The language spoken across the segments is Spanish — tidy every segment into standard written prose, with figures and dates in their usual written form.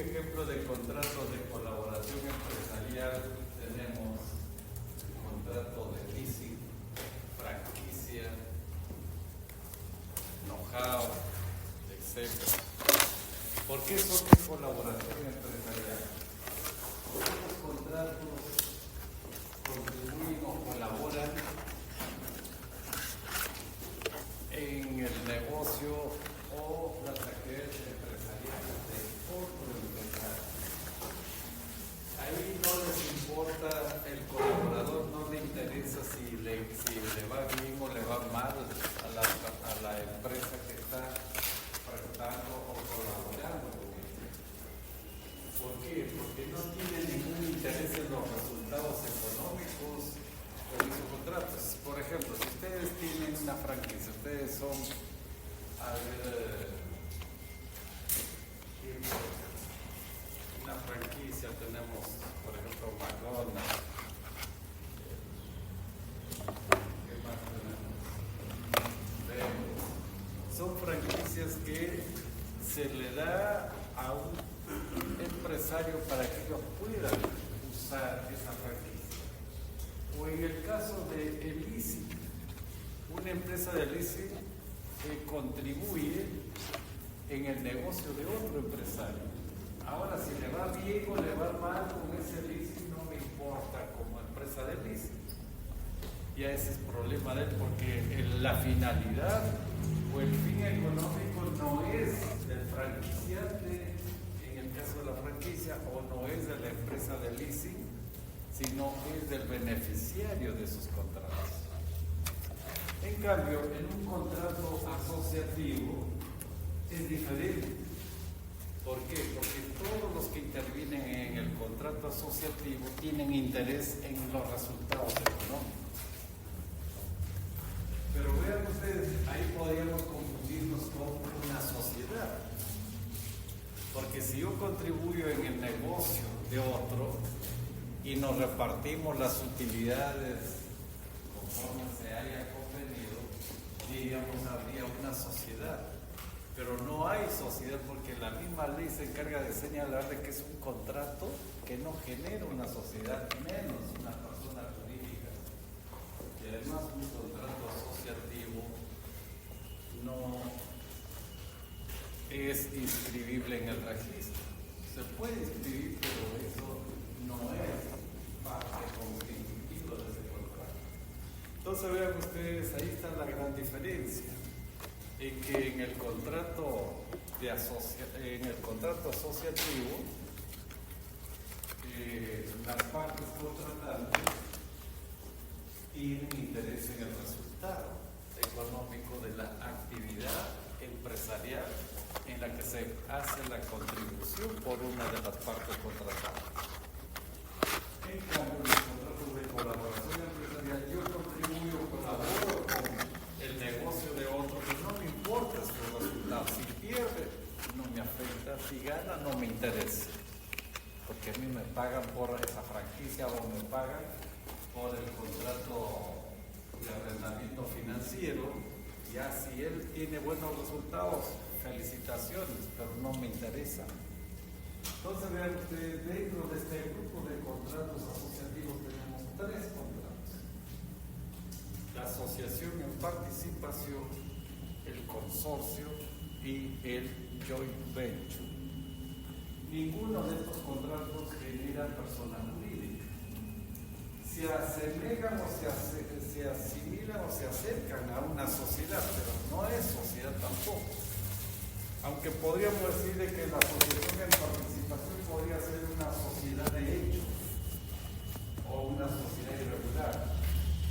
ejemplo de contrato de colaboración empresarial tenemos contrato de leasing, franquicia, know-how, etc. ¿Por qué son de colaboración empresarial? Porque los contratos contribuyen o colaboran en el negocio o las actividades empresariales de otro empresario. Ahí no les importa, el colaborador no le interesa si le va bien o le va mal a la empresa que está prestando o colaborando con ella. ¿Por qué? Porque no tiene ningún interés en los resultados económicos de esos contratos. Por ejemplo, si ustedes tienen una franquicia, ustedes son una franquicia, tenemos por ejemplo McDonald's, ¿qué más tenemos? Son franquicias que se le da a un empresario para que ellos puedan usar esa franquicia. O en el caso de el leasing, una empresa de leasing contribuye en el negocio de otro empresario. Ahora, si le va bien o le va mal con ese leasing, no me importa como empresa de leasing. Ya ese es problema de él, porque la finalidad o el fin económico no es del franquiciante, en el caso de la franquicia, o no es de la empresa de leasing, sino es del beneficiario de sus contratos. En cambio, en un contrato asociativo es diferente. ¿Por qué? Porque todos los que intervienen en el contrato asociativo tienen interés en los resultados económicos. Pero vean ustedes, ahí podríamos confundirnos con una sociedad. Porque si yo contribuyo en el negocio de otro y nos repartimos las utilidades conforme se haya convenido, diríamos habría una sociedad. Pero no hay sociedad porque la misma ley se encarga de señalar de que es un contrato que no genera una sociedad, menos una persona jurídica. Y además un contrato asociativo no es inscribible en el registro. Se puede inscribir, pero eso no es parte constitutiva de ese contrato. Entonces vean ustedes, ahí está la gran diferencia. En que en el contrato asociativo las partes contratantes tienen interés en el resultado económico de la actividad empresarial en la que se hace la contribución por una de las partes contratantes. En cambio, en los contratos de colaboración empresarial, yo contribuyo, colaboro con el negocio de otro, que no me importa su resultado. Si pierde, no me afecta. Si gana, no me interesa. Porque a mí me pagan por esa franquicia o me pagan por el contrato de arrendamiento financiero. Ya si él tiene buenos resultados, felicitaciones, pero no me interesa. Entonces vean ustedes, dentro de este grupo de contratos asociativos tenemos tres contratos: la asociación en participación, el consorcio y el joint venture. Ninguno de estos contratos genera persona jurídica. Se asemejan o se asimilan o se acercan a una sociedad, pero no es sociedad tampoco. Aunque podríamos decir de que la asociación en participación podría ser una sociedad de hecho o una sociedad irregular,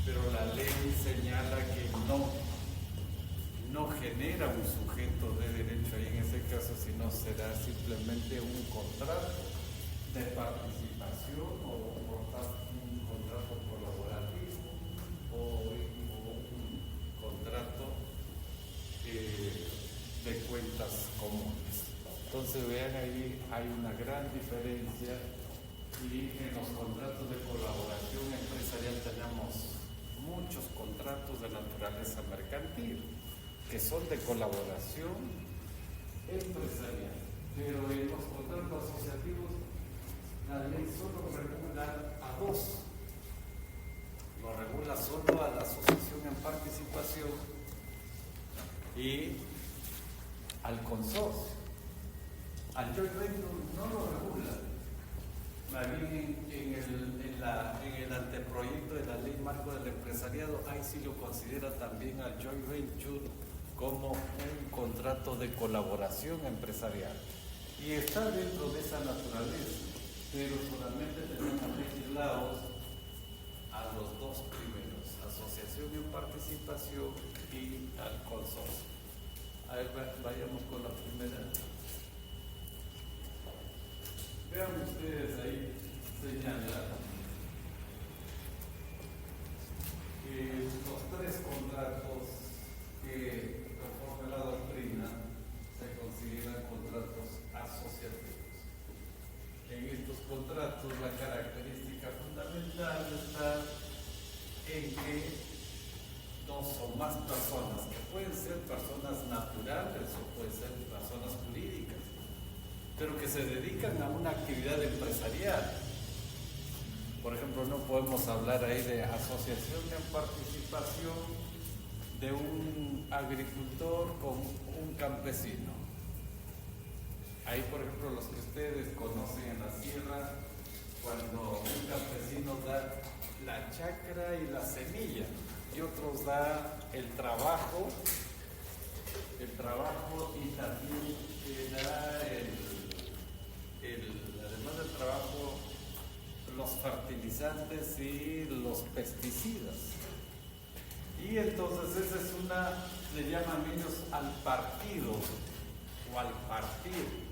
pero la ley señala que no genera un sujeto de derecho ahí en ese caso, sino será simplemente un contrato de participación o un contrato colaborativo o un contrato de cuentas comunes. Entonces vean ahí hay una gran diferencia, y en los contratos de colaboración empresarial tenemos muchos contratos de naturaleza mercantil que son de colaboración empresarial. pero en los contratos asociativos la ley solo regula a dos. Lo regula solo a la asociación en participación y al consorcio. Al joint venture no lo regula. Más bien en el anteproyecto de la ley marco del empresariado, ahí sí lo considera también al joint venture como un contrato de colaboración empresarial. Y está dentro de esa naturaleza, pero solamente tenemos legislados a los dos primeros, asociación en participación y al consorcio. A ver, vayamos con la primera. Vean ustedes ahí, señala que los tres contratos que conforme la doctrina se consideran contratos asociativos. En estos contratos la característica fundamental está en que dos o más personas, que pueden ser personas naturales o pueden ser personas jurídicas, pero que se dedican a una actividad empresarial. Por ejemplo, no podemos hablar ahí de asociación en participación de un agricultor con un campesino. Ahí, por ejemplo, los que ustedes conocen en la sierra, cuando un campesino da la chacra y la semilla, y otros da el trabajo y también da además del trabajo, los fertilizantes y los pesticidas. Y entonces esa es le llaman ellos al partido o al partir.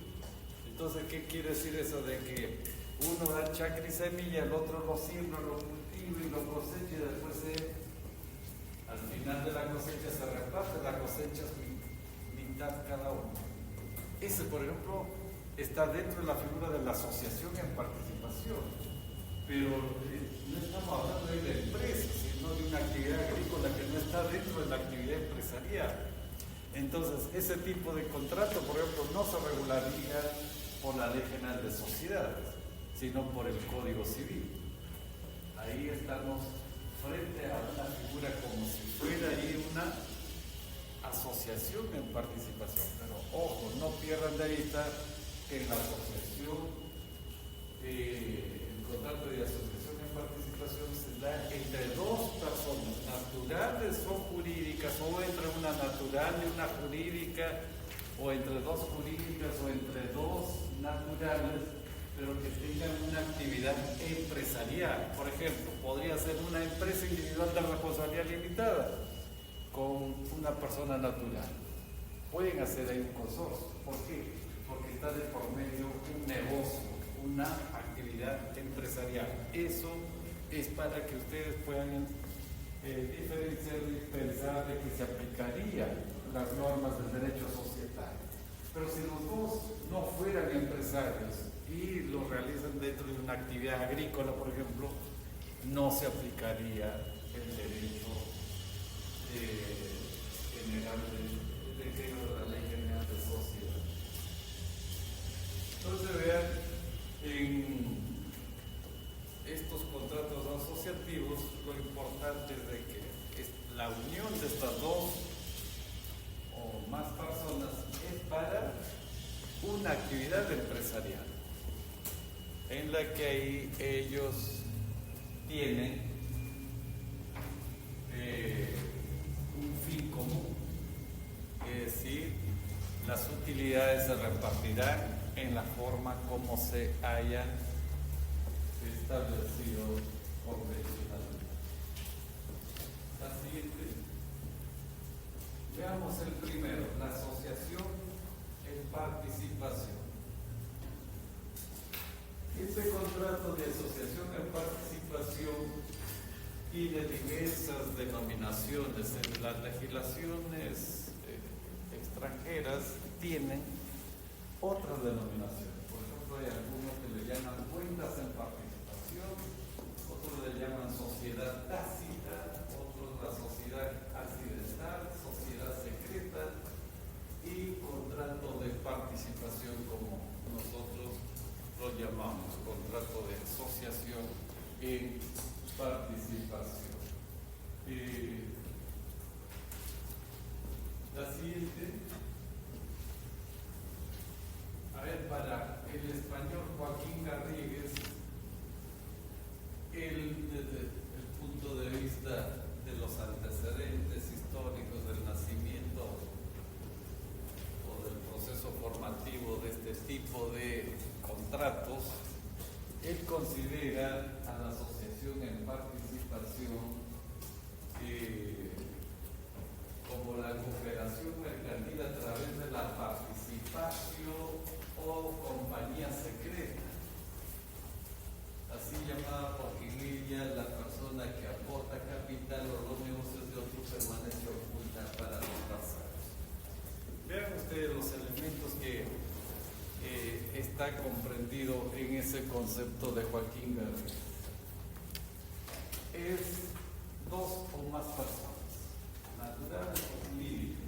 Entonces, ¿qué quiere decir eso de que uno da chacra y semilla, el otro lo siembra, lo cultiva y lo cosecha y después al final de la cosecha se reparte, la cosecha es mitad cada uno? Ese, por ejemplo, está dentro de la figura de la asociación en participación, pero no estamos hablando de la empresa, sino de una actividad agrícola que no está dentro de la actividad empresarial. Entonces, ese tipo de contrato, por ejemplo, no se regularía por la Ley General de Sociedades, sino por el Código Civil. Ahí estamos frente a una figura como si fuera ahí una asociación en participación, pero ojo, no pierdan de vista que en la asociación, el contrato de asociación en participación se da entre dos personas, naturales o jurídicas, o entre una natural y una jurídica, o entre dos jurídicas, o entre dos naturales, pero que tengan una actividad empresarial. Por ejemplo, podría ser una empresa individual de responsabilidad limitada con una persona natural. Pueden hacer ahí un consorcio. ¿Por qué? Porque está de por medio un negocio, una actividad empresarial. Eso es para que ustedes puedan diferenciar y pensar de que se aplicarían las normas del derecho societario. Pero si los dos no fueran empresarios y lo realizan dentro de una actividad agrícola, por ejemplo, no se aplicaría el derecho general de la Ley General de Sociedades. Entonces, vean, en estos contratos asociativos, lo importante es de que la unión de estas dos o más personas es para una actividad empresarial, en la que ahí ellos tienen un fin común, es decir, las utilidades se repartirán en la forma como se hayan establecido convencionalmente. La siguiente. Veamos el primero, la asociación en participación. Este contrato de asociación en participación tiene diversas denominaciones. En las legislaciones extranjeras tienen otras denominaciones. Por ejemplo, hay algunos que le llaman cuentas en participación, otros le llaman sociedad tácita, otros la sociedad accidental, sociedad secreta y contrato de participación como señor Joaquín Garrigues, él desde el punto de vista de los antecedentes históricos del nacimiento o del proceso formativo de este tipo de contratos, él considera a la asociación en participación como la cooperación mercantil a través de la participación o compañía secreta, así llamada porque en ella la persona que aporta capital o los negocios de otro permanece oculta para los terceros. Vean ustedes los elementos que está comprendido en ese concepto de Joaquín Garrigues. Es dos o más personas, naturales o jurídicas,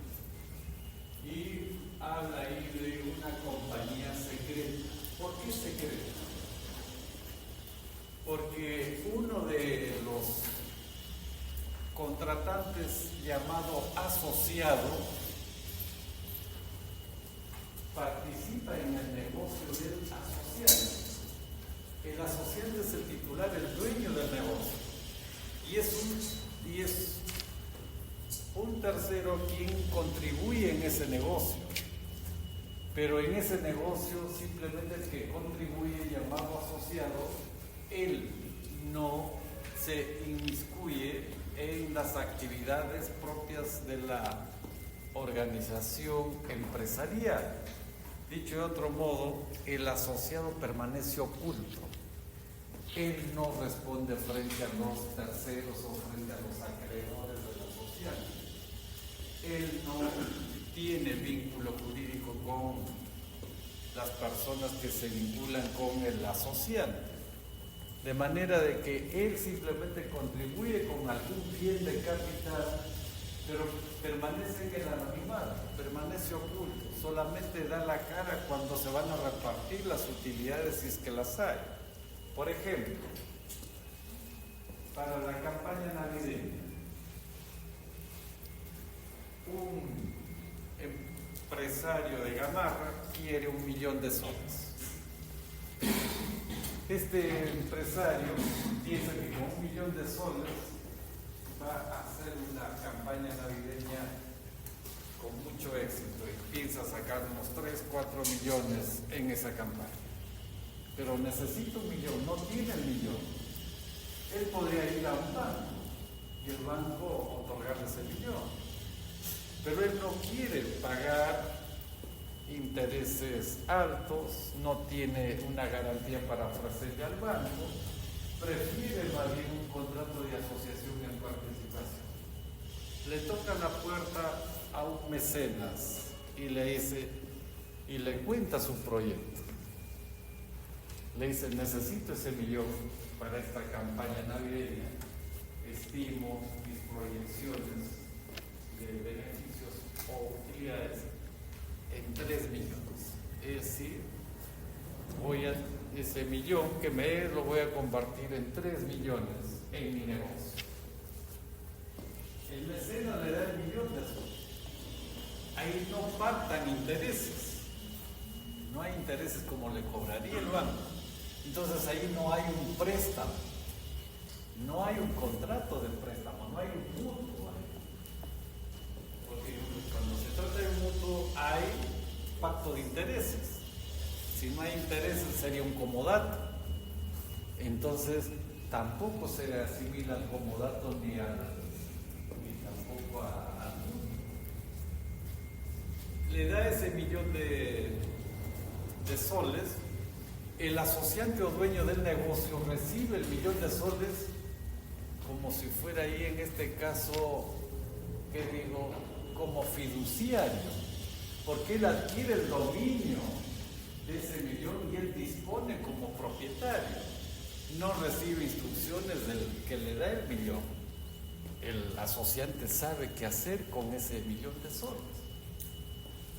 y habla ahí de una compañía secreta. ¿Por qué secreta? Porque uno de los contratantes llamado asociado participa en el negocio del asociado. El asociado es el titular, el dueño del negocio, y es un tercero quien contribuye en ese negocio, pero en ese negocio simplemente el que contribuye, llamado asociado, él no se inmiscuye en las actividades propias de la organización empresarial. Dicho de otro modo, el asociado permanece oculto. Él no responde frente a los terceros o frente a los acreedores del asociado. Él no tiene vínculo jurídico con las personas que se vinculan con el asociante. De manera de que él simplemente contribuye con algún bien de capital, pero permanece en el anonimato, permanece oculto, solamente da la cara cuando se van a repartir las utilidades si es que las hay. Por ejemplo, para la campaña navideña, un empresario de Gamarra quiere 1 millón de soles. Este empresario piensa que con 1 millón de soles va a hacer una campaña navideña con mucho éxito y piensa sacar unos 3, 4 millones en esa campaña. Pero necesita 1 millón, no tiene el millón. Él podría ir a un banco y el banco otorgarle ese millón. Pero él no quiere pagar intereses altos, no tiene una garantía para ofrecerle al banco, prefiere más bien un contrato de asociación en participación. Le toca la puerta a un mecenas y le dice, y le cuenta su proyecto. Le dice, necesito ese millón para esta campaña navideña, estimo mis proyecciones de beneficios o utilidades en 3 millones. Es decir, ese millón que lo voy a convertir en 3 millones en mi negocio. El mecenas le da el millón de soles. Ahí no faltan intereses. No hay intereses como le cobraría el banco. Entonces ahí no hay un préstamo. No hay un contrato de préstamo, no hay un mutuo. Porque cuando se trata de un mutuo hay pacto de intereses. Si no hay intereses sería un comodato. Entonces tampoco se le asimila al comodato ni tampoco al mutuo. Le da ese millón de soles. El asociante o dueño del negocio recibe el millón de soles como si fuera ahí, en este caso, ¿qué digo? Como fiduciario, porque él adquiere el dominio de ese millón y él dispone como propietario. No recibe instrucciones del que le da el millón. El asociante sabe qué hacer con ese millón de soles.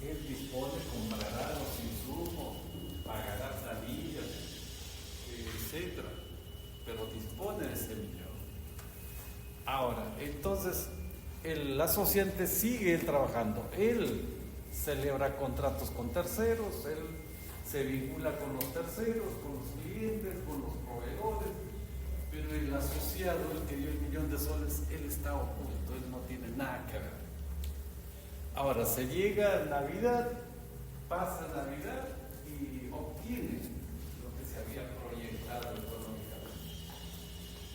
Él dispone, comprará los insumos, pagará tarillas, etc. Pero dispone de ese millón. Ahora, entonces, el asociante sigue trabajando. Él celebra contratos con terceros, él se vincula con los terceros, con los clientes, con los proveedores, pero el asociado, el que dio el millón de soles, él está oculto, él no tiene nada que ver. Ahora, se llega a Navidad, pasa Navidad y obtiene lo que se había proyectado económicamente.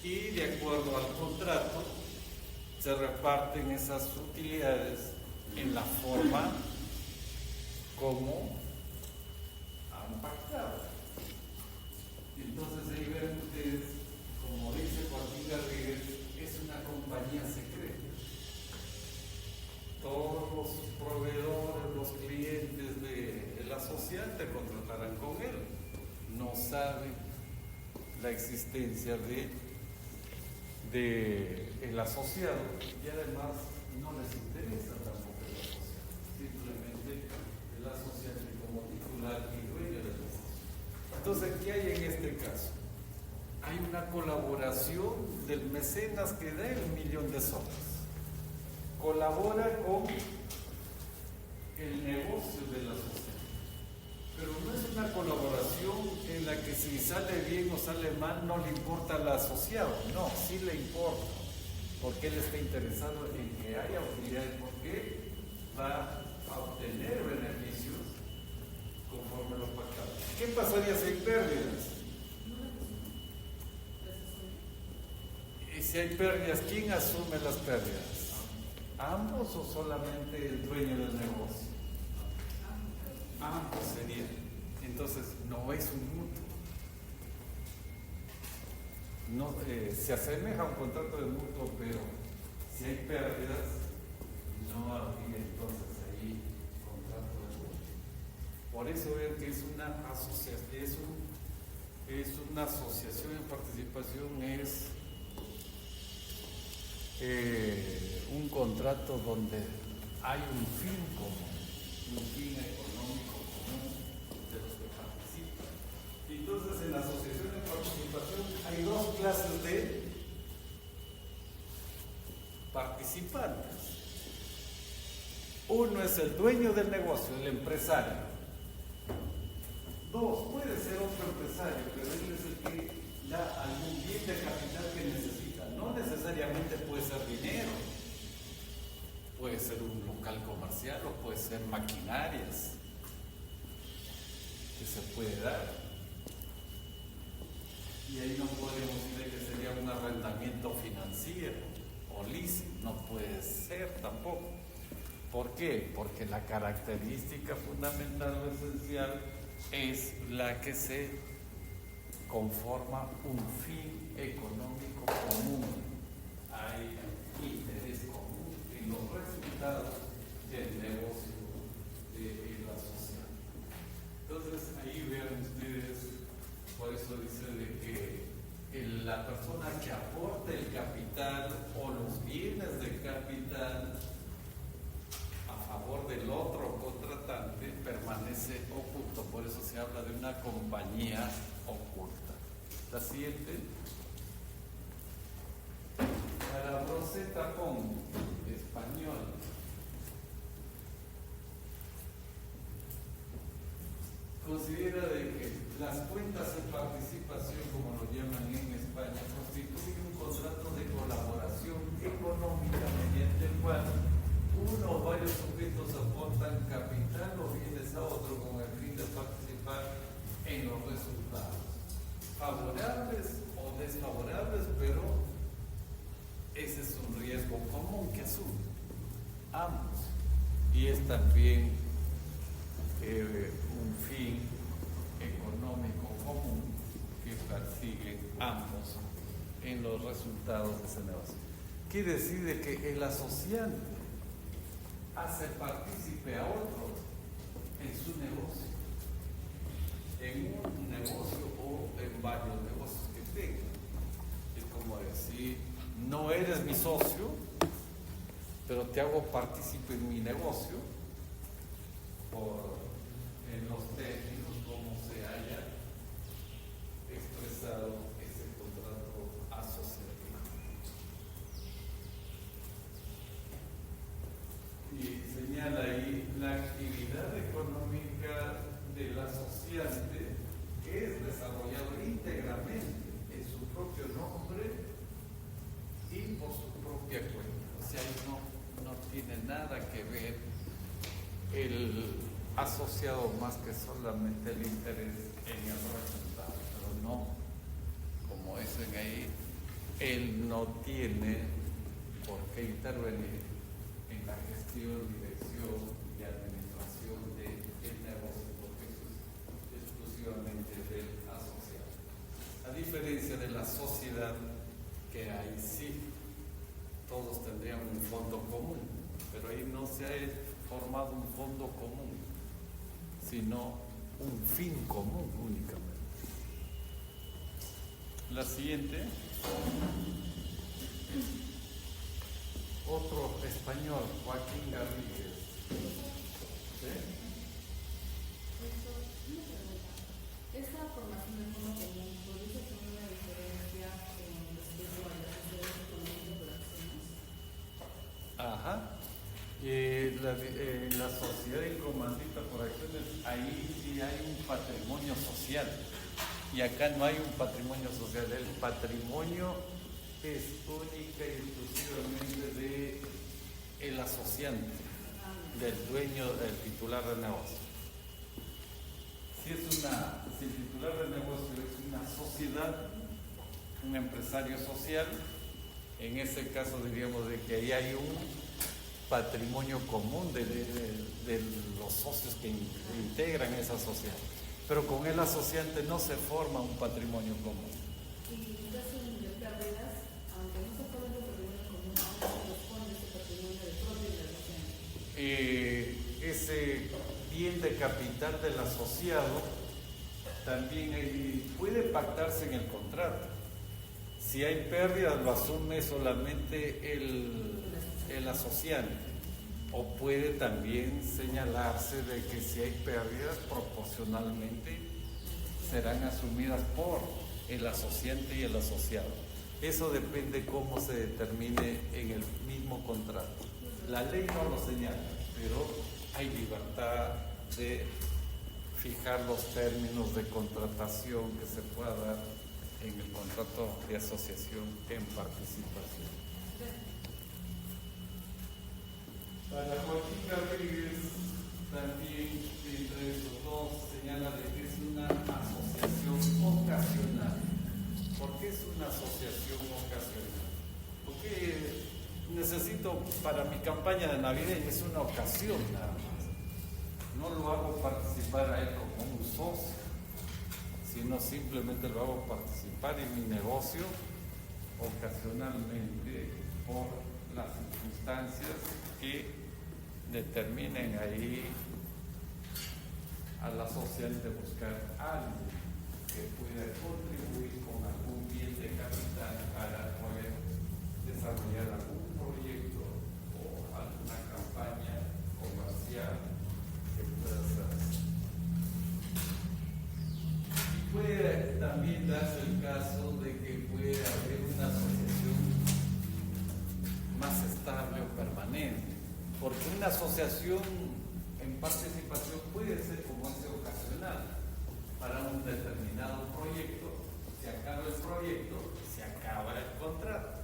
Y de acuerdo al contrato, se reparten esas utilidades en la forma como han pactado. Entonces ahí ven ustedes, como dice Joaquín Garrigues, es una compañía secreta. Todos los proveedores, los clientes del asociante contratarán con él. No saben la existencia del asociado y además no les interesa tampoco el asociado. Simplemente el asociante como titular y dueño del negocio. Entonces, ¿qué hay en este caso? Hay una colaboración del mecenas que da el millón de soles. Colabora con el negocio de la sociedad. Pero no es una colaboración en la que si sale bien o sale mal no le importa al asociado. No, sí le importa. Porque él está interesado en que haya utilidades, porque va a obtener beneficios conforme los pactados. ¿Qué pasaría si hay pérdidas? Y si hay pérdidas, ¿quién asume las pérdidas? ¿Ambos o solamente el dueño del negocio? Ambos serían. Entonces, no es un mutuo. No, se asemeja a un contrato de mutuo, pero si hay pérdidas, no habría entonces ahí contrato de mutuo. Por eso ven que es una asociación, una asociación en participación, es un contrato donde hay un fin común, un fin económico común de los que participan. Entonces, en la asociación de participación hay dos clases de participantes. Uno es el dueño del negocio, el empresario. Dos, puede ser otro empresario, pero él es el que da algún bien de capital que necesita. No necesariamente puede ser dinero, puede ser un local comercial o puede ser maquinarias que se puede dar. Y ahí no podemos decir que sería un arrendamiento financiero o leasing, no puede ser tampoco. ¿Por qué? Porque la característica fundamental o esencial es la que se conforma un fin económico común. Hay interés común en los resultados del negocio de la sociedad. Entonces ahí vean ustedes, por eso dice de que la persona que aporta el capital o los bienes de capital a favor del otro contratante permanece oculto. Por eso se habla de una compañía oculta. La siguiente. Para Rosetta Pong, español. Considera de que las cuentas de participación, como lo llaman en España, constituyen un contrato de colaboración económica mediante el cual uno o varios sujetos aportan capital o bienes a otro con el fin de participar en los resultados, favorables o desfavorables, pero ese es un riesgo común que asumen ambos, y es también un fin económico común que persiguen ambos en los resultados de ese negocio. ¿Qué decide? Que el asociante hace partícipe a otros en su negocio, en un negocio o en varios negocios que tenga. Es como decir, no eres mi socio, pero te hago partícipe en mi negocio en los términos como se haya expresado ese contrato asociativo. Y señala ahí, la actividad económica del asociante es desarrollado íntegramente en su propio nombre y por su propia cuenta. O sea, ahí no tiene nada que ver el asociado más que solamente el interés en el resultado, pero no, como dicen ahí, él no tiene por qué intervenir en la gestión, dirección y administración del negocio, porque eso es exclusivamente del asociado. A diferencia de la sociedad, que ahí sí todos tendrían un fondo común, pero ahí no se ha formado un fondo común, sino un fin común únicamente. La siguiente, otro español, Joaquín Garrigues. ¿Sí? Esa formación de fondo común, ¿podría tener una diferencia con respecto a las sociedades comunes de acciones? Ajá. La sociedad incomandita por acciones, ahí sí hay un patrimonio social. Y acá no hay un patrimonio social. El patrimonio es única y exclusivamente del asociante, del dueño, del titular del negocio. Si el titular del negocio es una sociedad, un empresario social, en ese caso diríamos de que ahí hay un patrimonio común de los socios que integran esa sociedad. Pero con el asociante no se forma un patrimonio común. Y en caso de pérdidas, aunque no se forme un patrimonio común, aún se responde ese patrimonio de propio del asociante. Ese bien de capital del asociado también puede pactarse en el contrato. Si hay pérdidas, lo asume solamente el asociante. O puede también señalarse de que si hay pérdidas, proporcionalmente serán asumidas por el asociante y el asociado. Eso depende cómo se determine en el mismo contrato. La ley no lo señala, pero hay libertad de fijar los términos de contratación que se pueda dar en el contrato de asociación en participación. Para Joaquín Garrigues también entre esos dos señala de que es una asociación ocasional. ¿Por qué es una asociación ocasional? Porque necesito para mi campaña de Navidad, es una ocasión nada más. No lo hago participar a él como un socio, sino simplemente lo hago participar en mi negocio ocasionalmente por las circunstancias que determinen ahí al asociante buscar a alguien que pueda contribuir con algún bien de capital para poder desarrollar algún proyecto o alguna campaña comercial que pueda hacerse. Y puede también darse el caso de que puede haber una asociación más estable o permanente. Porque una asociación en participación puede ser como ese ocasional para un determinado proyecto. Se acaba el proyecto, se acaba el contrato.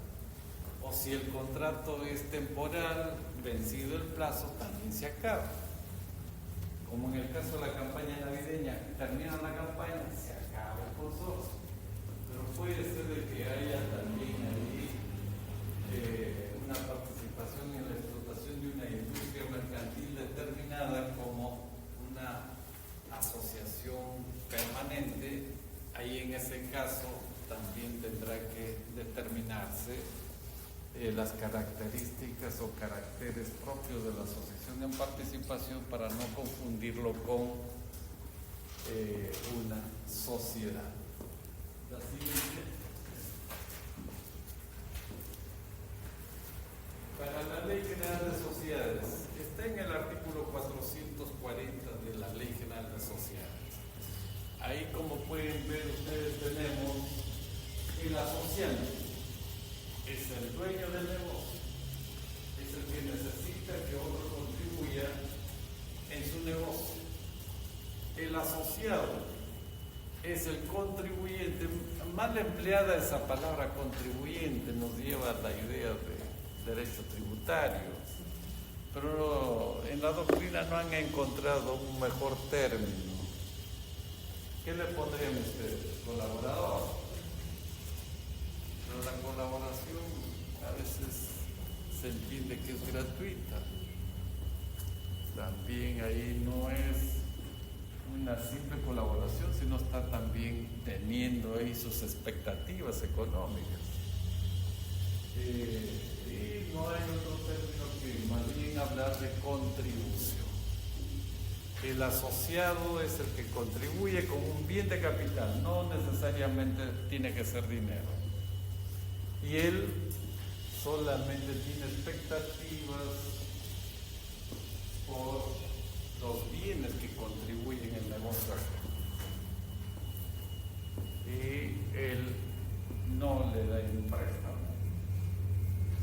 O si el contrato es temporal, vencido el plazo, también se acaba. Como en el caso de la campaña navideña, termina la campaña, se acaba el consorcio. Pero puede ser de que haya también ahí una participación en la explotación de una industria mercantil determinada como una asociación permanente. Ahí en ese caso también tendrá que determinarse las características o caracteres propios de la asociación en participación para no confundirlo con una sociedad. La siguiente. Para la Ley General de Sociedades, está en el artículo 440 de la Ley General de Sociedades. Ahí, como pueden ver ustedes, tenemos el asociante. Es el dueño del negocio. Es el que necesita que otro contribuya en su negocio. El es el contribuyente. Mal empleada esa palabra contribuyente nos lleva a la idea de derecho tributario, pero en la doctrina no han encontrado un mejor término. ¿Qué le pondrían ustedes? Colaborador. Pero la colaboración a veces se entiende que es gratuita. También ahí no es una simple colaboración, sino está también teniendo ahí sus expectativas económicas. Y no hay otro término que más bien hablar de contribución. El asociado es el que contribuye con un bien de capital, no necesariamente tiene que ser dinero. Y él solamente tiene expectativas por los bienes que contribuyen en el negocio. Y él no le da un préstamo,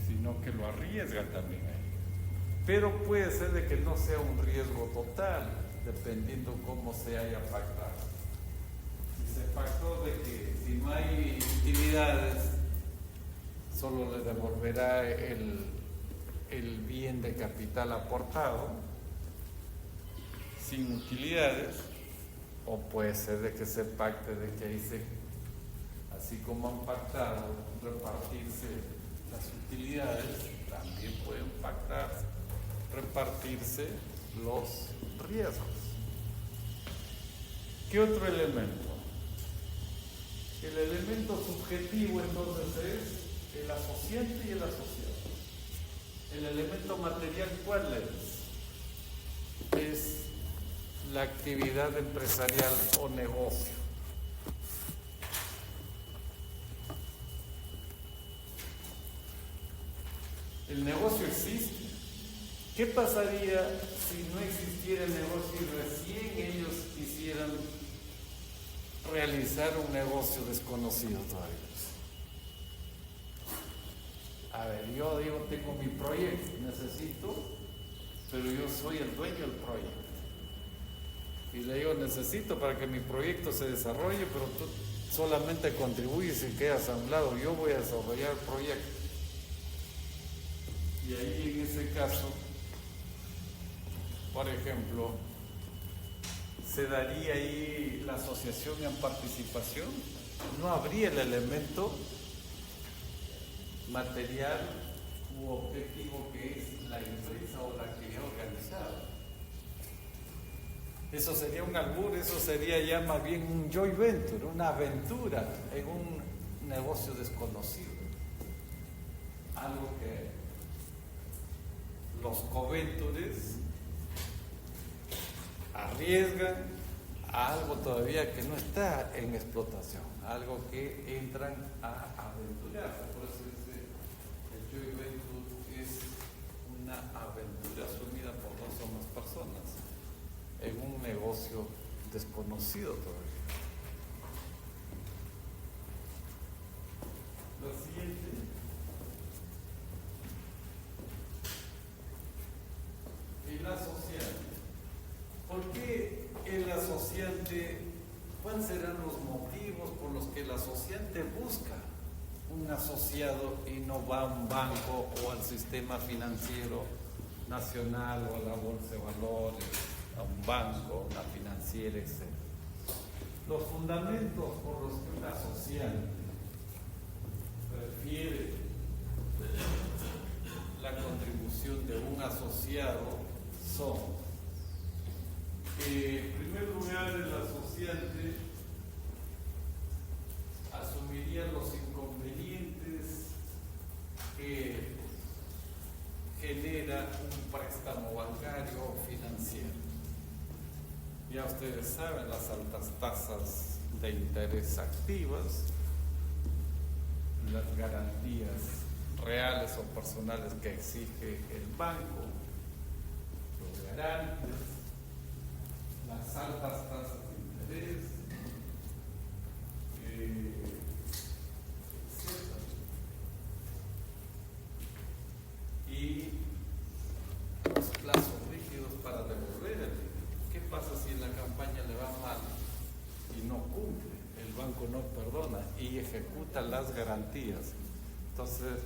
sino que lo arriesga también ahí. Pero puede ser de que no sea un riesgo total, dependiendo cómo se haya pactado. Si se pactó de que si no hay utilidades, solo le devolverá el bien de capital aportado, sin utilidades, o puede ser de que se pacte de que ahí así como han pactado repartirse las utilidades, también pueden pactar repartirse los riesgos. ¿Qué otro elemento? El elemento subjetivo entonces es el asociante y el asociado. El elemento material, ¿cuál es? Es la actividad empresarial o negocio. El negocio existe. ¿Qué pasaría si no existiera el negocio y recién ellos quisieran realizar un negocio desconocido todavía? A ver, yo digo, tengo mi proyecto, necesito, pero yo soy el dueño del proyecto. Y le digo, necesito para que mi proyecto se desarrolle, pero tú solamente contribuyes y quedas a un lado. Yo voy a desarrollar el proyecto. Y ahí en ese caso, por ejemplo, ¿se daría ahí la asociación en participación? No habría el elemento material u objetivo que es la empresa o la actividad organizada. Eso sería un albur, eso sería ya más bien un joint venture, una aventura en un negocio desconocido. Algo que los coventures arriesgan a algo todavía que no está en explotación, algo que entran a aventurarse. Por eso dice, el joint venture es una aventura asumida por dos o más personas en un negocio desconocido todavía. Lo siguiente, el asociante. ¿Por qué el asociante? ¿Cuáles serán los motivos por los que el asociante busca un asociado y no va a un banco o al sistema financiero nacional o a la bolsa de valores, a un banco, una financiera, etc.? Los fundamentos por los que un asociante prefiere la contribución de un asociado son, en primer lugar, el asociante asumiría los inconvenientes que genera un préstamo bancario o financiero. Ya ustedes saben, las altas tasas de interés activas, las garantías reales o personales que exige el banco, los garantes, las altas tasas de interés, etc. Y los plazos rígidos para devolver el dinero. ¿Qué pasa si en la campaña le va mal y no cumple? banco no perdona y ejecuta las garantías. Entonces,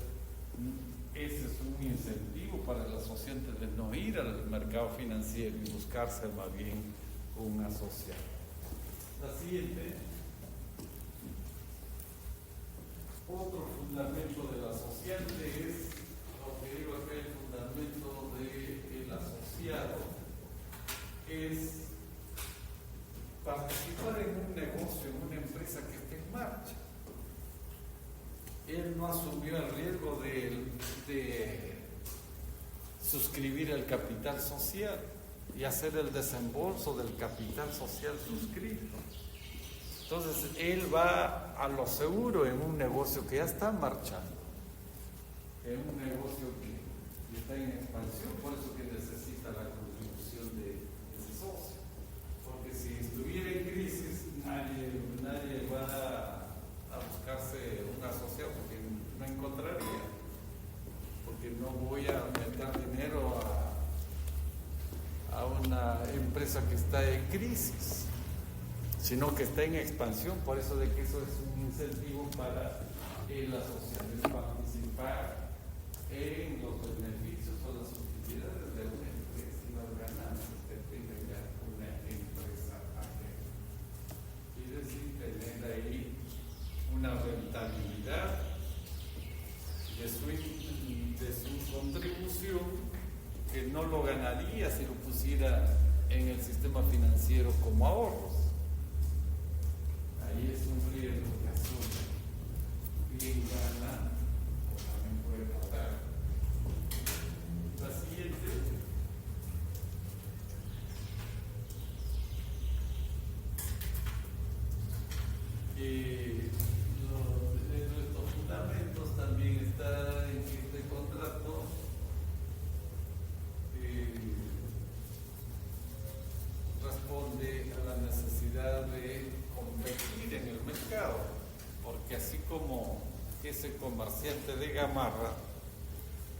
ese es un incentivo para el asociante de no ir al mercado financiero y buscarse más bien un asociado. La siguiente, otro fundamento del asociante es, lo que digo acá, el fundamento del asociado es participar en un negocio, en una empresa que esté en marcha. Él no asumió el riesgo de suscribir el capital social y hacer el desembolso del capital social suscrito. Entonces, él va a lo seguro en un negocio que ya está marchando, en un negocio que está en expansión, por eso que necesita la contribución de ese socio. Porque si estuviera en crisis, nadie va a buscarse un asociado porque no encontraría, porque no voy a meter dinero a una empresa que está en crisis, sino que está en expansión. Por eso de que eso es un incentivo para el asociado, es participar en los beneficios o las utilidades de una empresa y las ganancias que tenga una empresa ajena. Quiere decir tener ahí una rentabilidad de su contribución que no lo ganaría si lo pusiera en el sistema financiero como ahorros. Ahí es un riesgo que asume. Bien gana, o también puede pagar. La siguiente. Dentro de estos fundamentos también está en que este contrato responde a la necesidad de competir en el mercado, porque así como ese comerciante de Gamarra,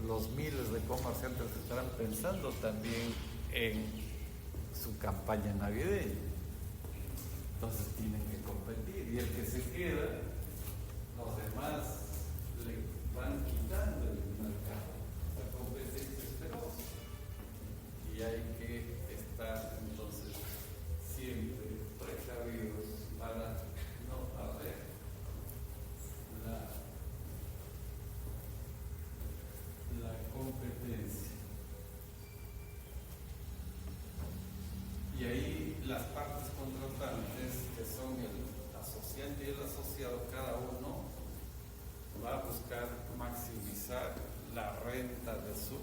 los miles de comerciantes estarán pensando también en su campaña navideña. Entonces tienen que competir y el que se queda, los demás le van quitando el mercado. La competencia es feroz y hay que estar entonces siempre precavidos para no perder la competencia. Y ahí las partes contratantes, que son el asociante y el asociado, cada uno va a buscar maximizar la renta de su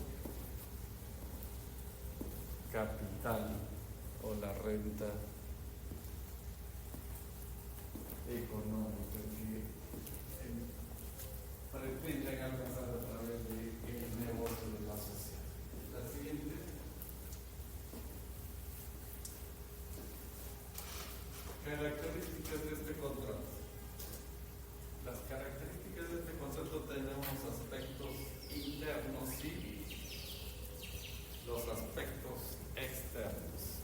capital o la renta económica que pretenden alcanzar a través del negocio de la sociedad. La siguiente. Características de este contrato. Las características de este contrato tenemos aspectos internos y los aspectos externos.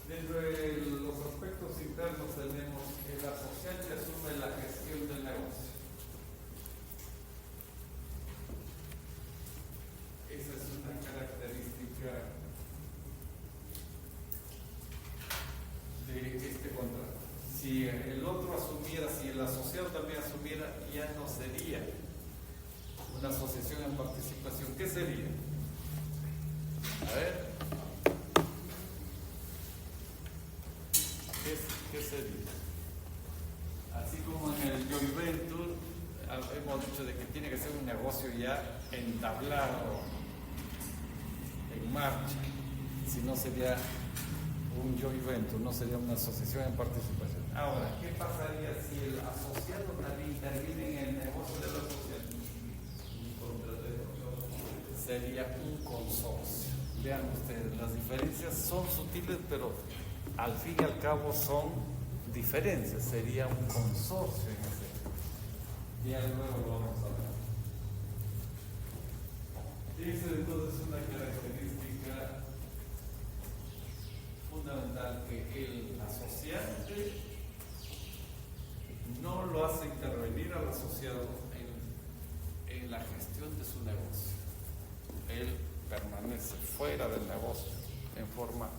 Dentro de los aspectos internos tenemos que el asociante asume la gestión del negocio. Esa es una característica de este contrato. Si el otro asumiera, si el asociado también asumiera, ya no sería una asociación en participación. ¿Qué sería? A ver. ¿Qué sería? Así como en el joint venture hemos dicho de que tiene que ser un negocio ya entablado, en marcha, si no sería un joint venture, no sería una asociación en participación. Ahora, ¿qué pasaría si el asociado también interviene en el negocio del asociado? Sería un consorcio. Vean ustedes, las diferencias son sutiles, pero al fin y al cabo son diferencias. Sería un consorcio en ese. Ya luego lo vamos a ver. Esa entonces es una característica fundamental, que el asociado asociado en la gestión de su negocio. Él permanece fuera del negocio en forma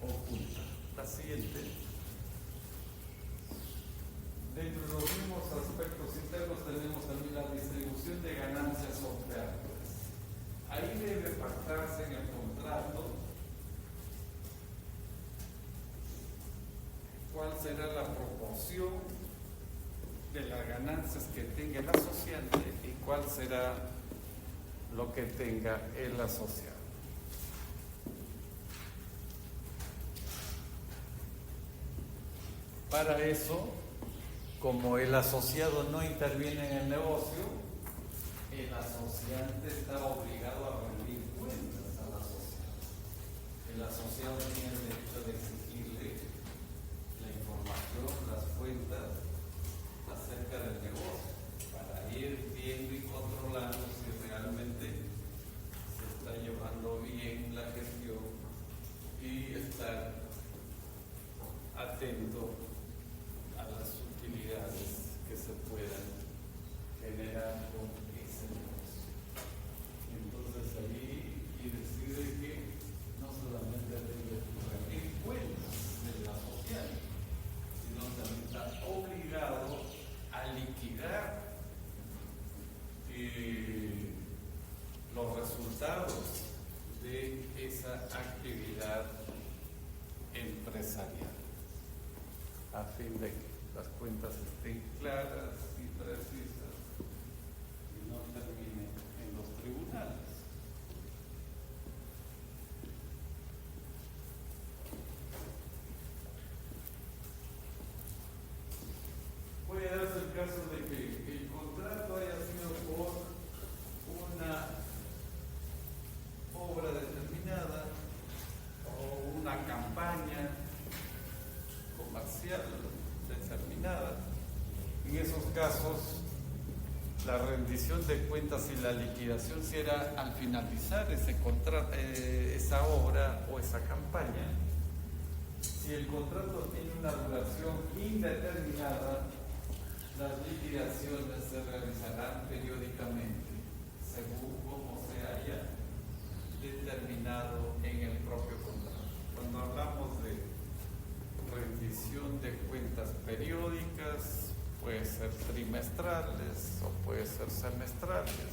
oculta. La siguiente. Dentro de los mismos aspectos internos tenemos también la distribución de ganancias o pérdidas. Ahí debe pactarse en el contrato cuál será la proporción de las ganancias que tenga el asociante y cuál será lo que tenga el asociado. Para eso, como el asociado no interviene en el negocio, el asociante está obligado a rendir cuentas al asociado. El asociado tiene el derecho de exigirle la información, las cuentas acerca del negocio, para ir viendo y controlando si realmente se está llevando bien la gestión y estar atento a las utilidades que se puedan generar con ese negocio. Entonces ahí y decide que no solamente debe rendir cuentas del asociado, sino también está obligado a liquidar los resultados de esa actividad empresarial, a fin de que las cuentas estén claras y precisas y no terminen en los tribunales. Puede darse el caso de que el contrato haya sido por una obra determinada o una campaña comercial determinada. En esos casos, la rendición de cuentas y la liquidación será al finalizar ese contrato, esa obra o esa campaña. Si el contrato tiene una duración indeterminada, las liquidaciones se realizarán periódicamente, según como se haya determinado en el propio contrato. Cuando hablamos de rendición de cuentas periódicas, puede ser trimestrales o puede ser semestrales,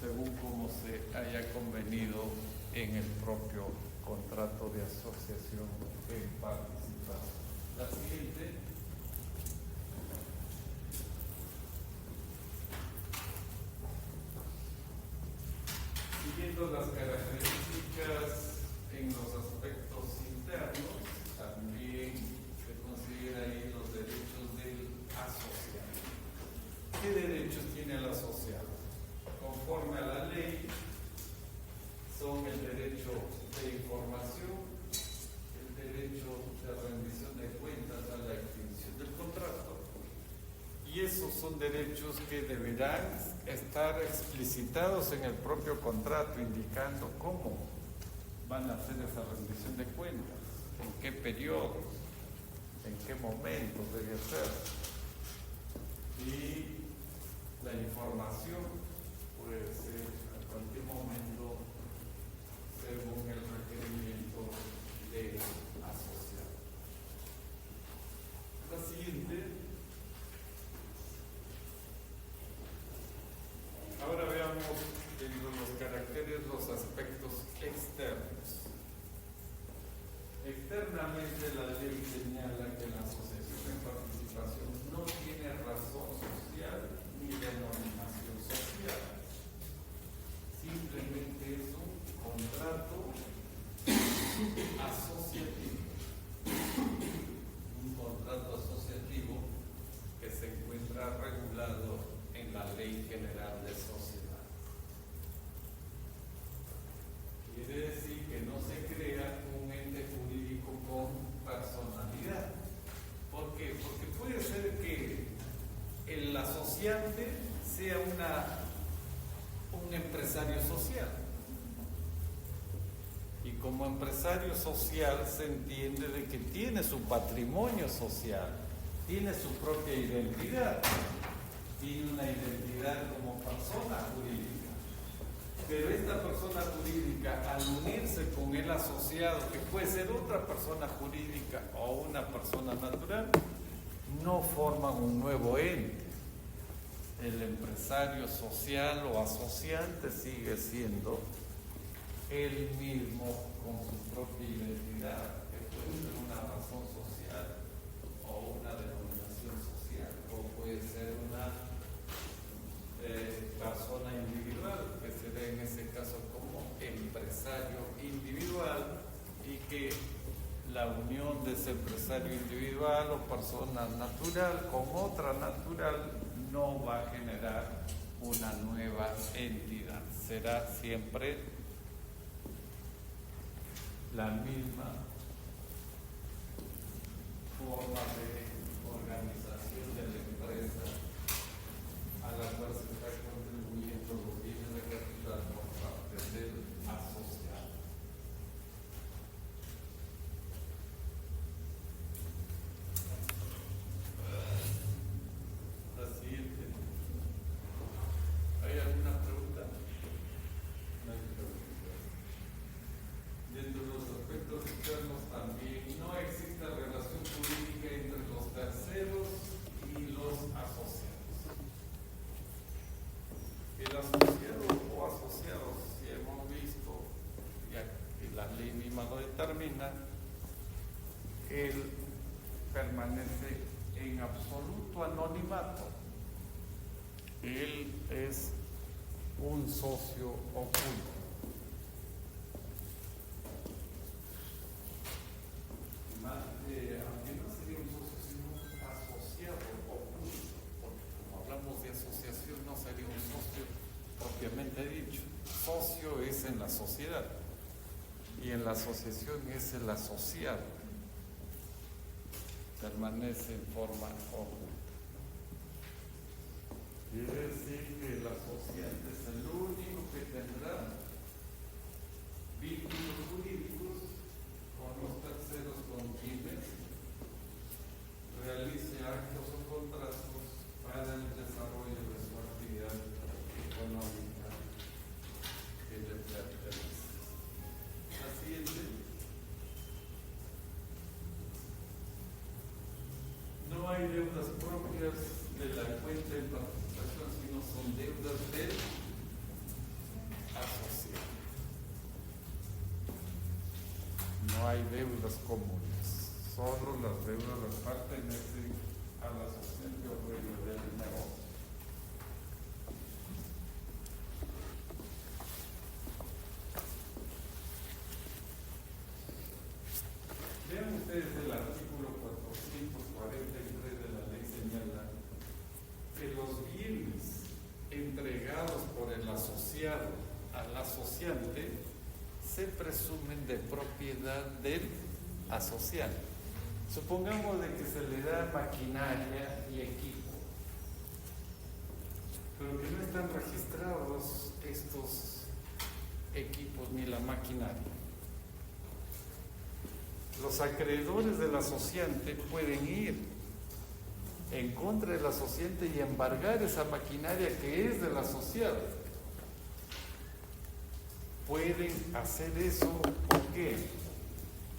según como se haya convenido en el propio contrato de asociación en participación. La siguiente. Siguiendo las características en los aspectos internos, también se considera ahí los derechos del asociado. ¿Qué derechos tiene el asociado? Conforme a la ley, son el derecho de información, el derecho de rendición de cuentas a la extinción del contrato, y esos son derechos que deberán estar explicitados en el propio contrato, indicando cómo van a hacer esa rendición de cuentas, en qué periodos, en qué momentos debe ser, y la información puede ser a cualquier momento según el requerimiento del asociado. La siguiente. Ahora veamos dentro de los caracteres los aspectos externos. Externamente la ley señala que la asociación en participación no tiene razón social ni denominación social. Simplemente es un contrato asociativo. Un contrato asociativo que se encuentra regulado en la Ley General de Sociedades. Quiere decir que no se crea un ente jurídico con personalidad. ¿Por qué? Porque puede ser que el asociante sea un empresario social. Y como empresario social se entiende de que tiene su patrimonio social tiene su propia identidad, tiene una identidad como persona jurídica. Pero esta persona jurídica, al unirse con el asociado, que puede ser otra persona jurídica o una persona natural, no forman un nuevo ente. El empresario social o asociante sigue siendo él mismo con su propia identidad, que puede ser una razón social o una denominación social, o puede ser una persona individual, que será en ese caso como empresario individual, y que la unión de ese empresario individual o persona natural con otra natural no va a generar una nueva entidad, será siempre la misma forma de organización de la empresa a la cual se está contribuyendo los bienes de capital por parte del asociado. La siguiente. ¿Hay alguna pregunta? No hay pregunta. Dentro de los aspectos externos también no existe relación jurídica entre los terceros y los asociados. El asociado o asociados, si hemos visto, ya que la ley misma lo determina, él permanece en absoluto anonimato. Él es un socio oculto. Aunque no sería un socio, sino un asociado oculto, porque como hablamos de asociación, no sería un socio propiamente dicho. Socio es en la sociedad y en la asociación es el asociado. Permanece en forma oculta. Quiere decir que el asociante es el único que tendrá vínculos jurídicos con los terceros con quienes realice actos o contratos para el desarrollo de su actividad económica que le pertenece. La siguiente. No hay deudas propias de la cuenta en participación, sino son deudas del asociado. No hay deudas comunes, solo las deudas las pertenecen al asociante o dueño del negocio. Vean ustedes el artículo 443 de la ley señala que los bienes entregados por el asociado al asociante se presumen de propiedad del asociante. Supongamos de que se le da maquinaria y equipo, pero que no están registrados estos equipos ni la maquinaria. Los acreedores del asociante pueden ir en contra del asociante y embargar esa maquinaria que es del asociado. Pueden hacer eso, ¿por qué?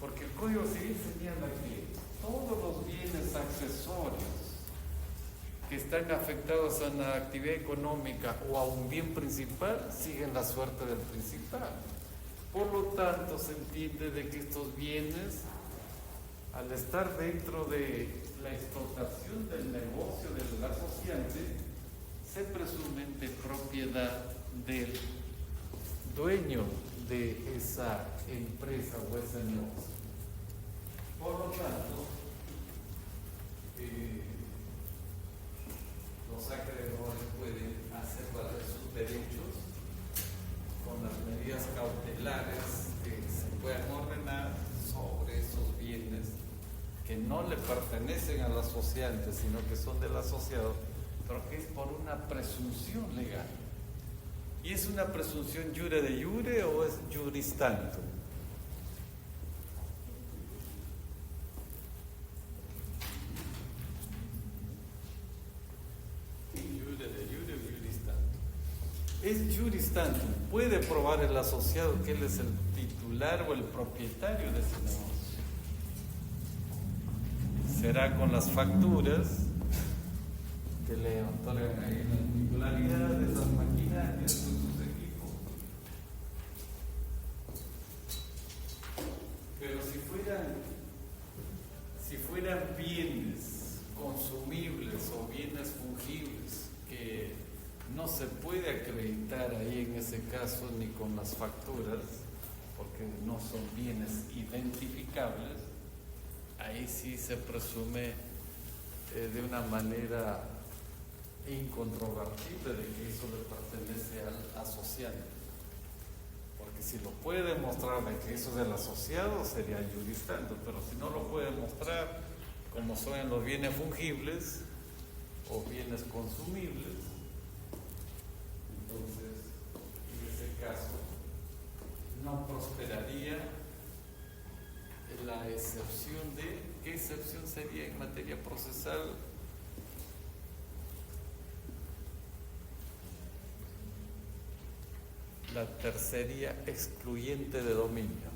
Porque el Código Civil señala que todos los bienes accesorios que están afectados a una actividad económica o a un bien principal siguen la suerte del principal. Por lo tanto, se entiende de que estos bienes, al estar dentro de la explotación del negocio del asociante, se presumen de propiedad del dueño de esa empresa o ese negocio. Por lo tanto, los acreedores pueden hacer valer sus derechos con las medidas cautelares que se puedan ordenar sobre esos bienes que no le pertenecen al asociante, sino que son del asociado, pero que es por una presunción legal. ¿Y es una presunción jure de jure o es juris tantum? Es juris tantum, puede probar el asociado que él es el titular o el propietario de ese negocio. Será con las facturas que le otorgan ahí la titularidad de esas maquinarias, de sus equipos. Pero si fueran bienes consumibles o bienes fungibles que no se puede acreditar ahí en ese caso ni con las facturas, porque no son bienes identificables, ahí sí se presume de una manera incontrovertible de que eso le pertenece al asociado. Porque si lo puede demostrar de que eso es del asociado, sería juris tantum, pero si no lo puede demostrar, como son en los bienes fungibles o bienes consumibles, entonces en ese caso no prosperaría la excepción de, ¿qué excepción sería en materia procesal? La tercería excluyente de dominio.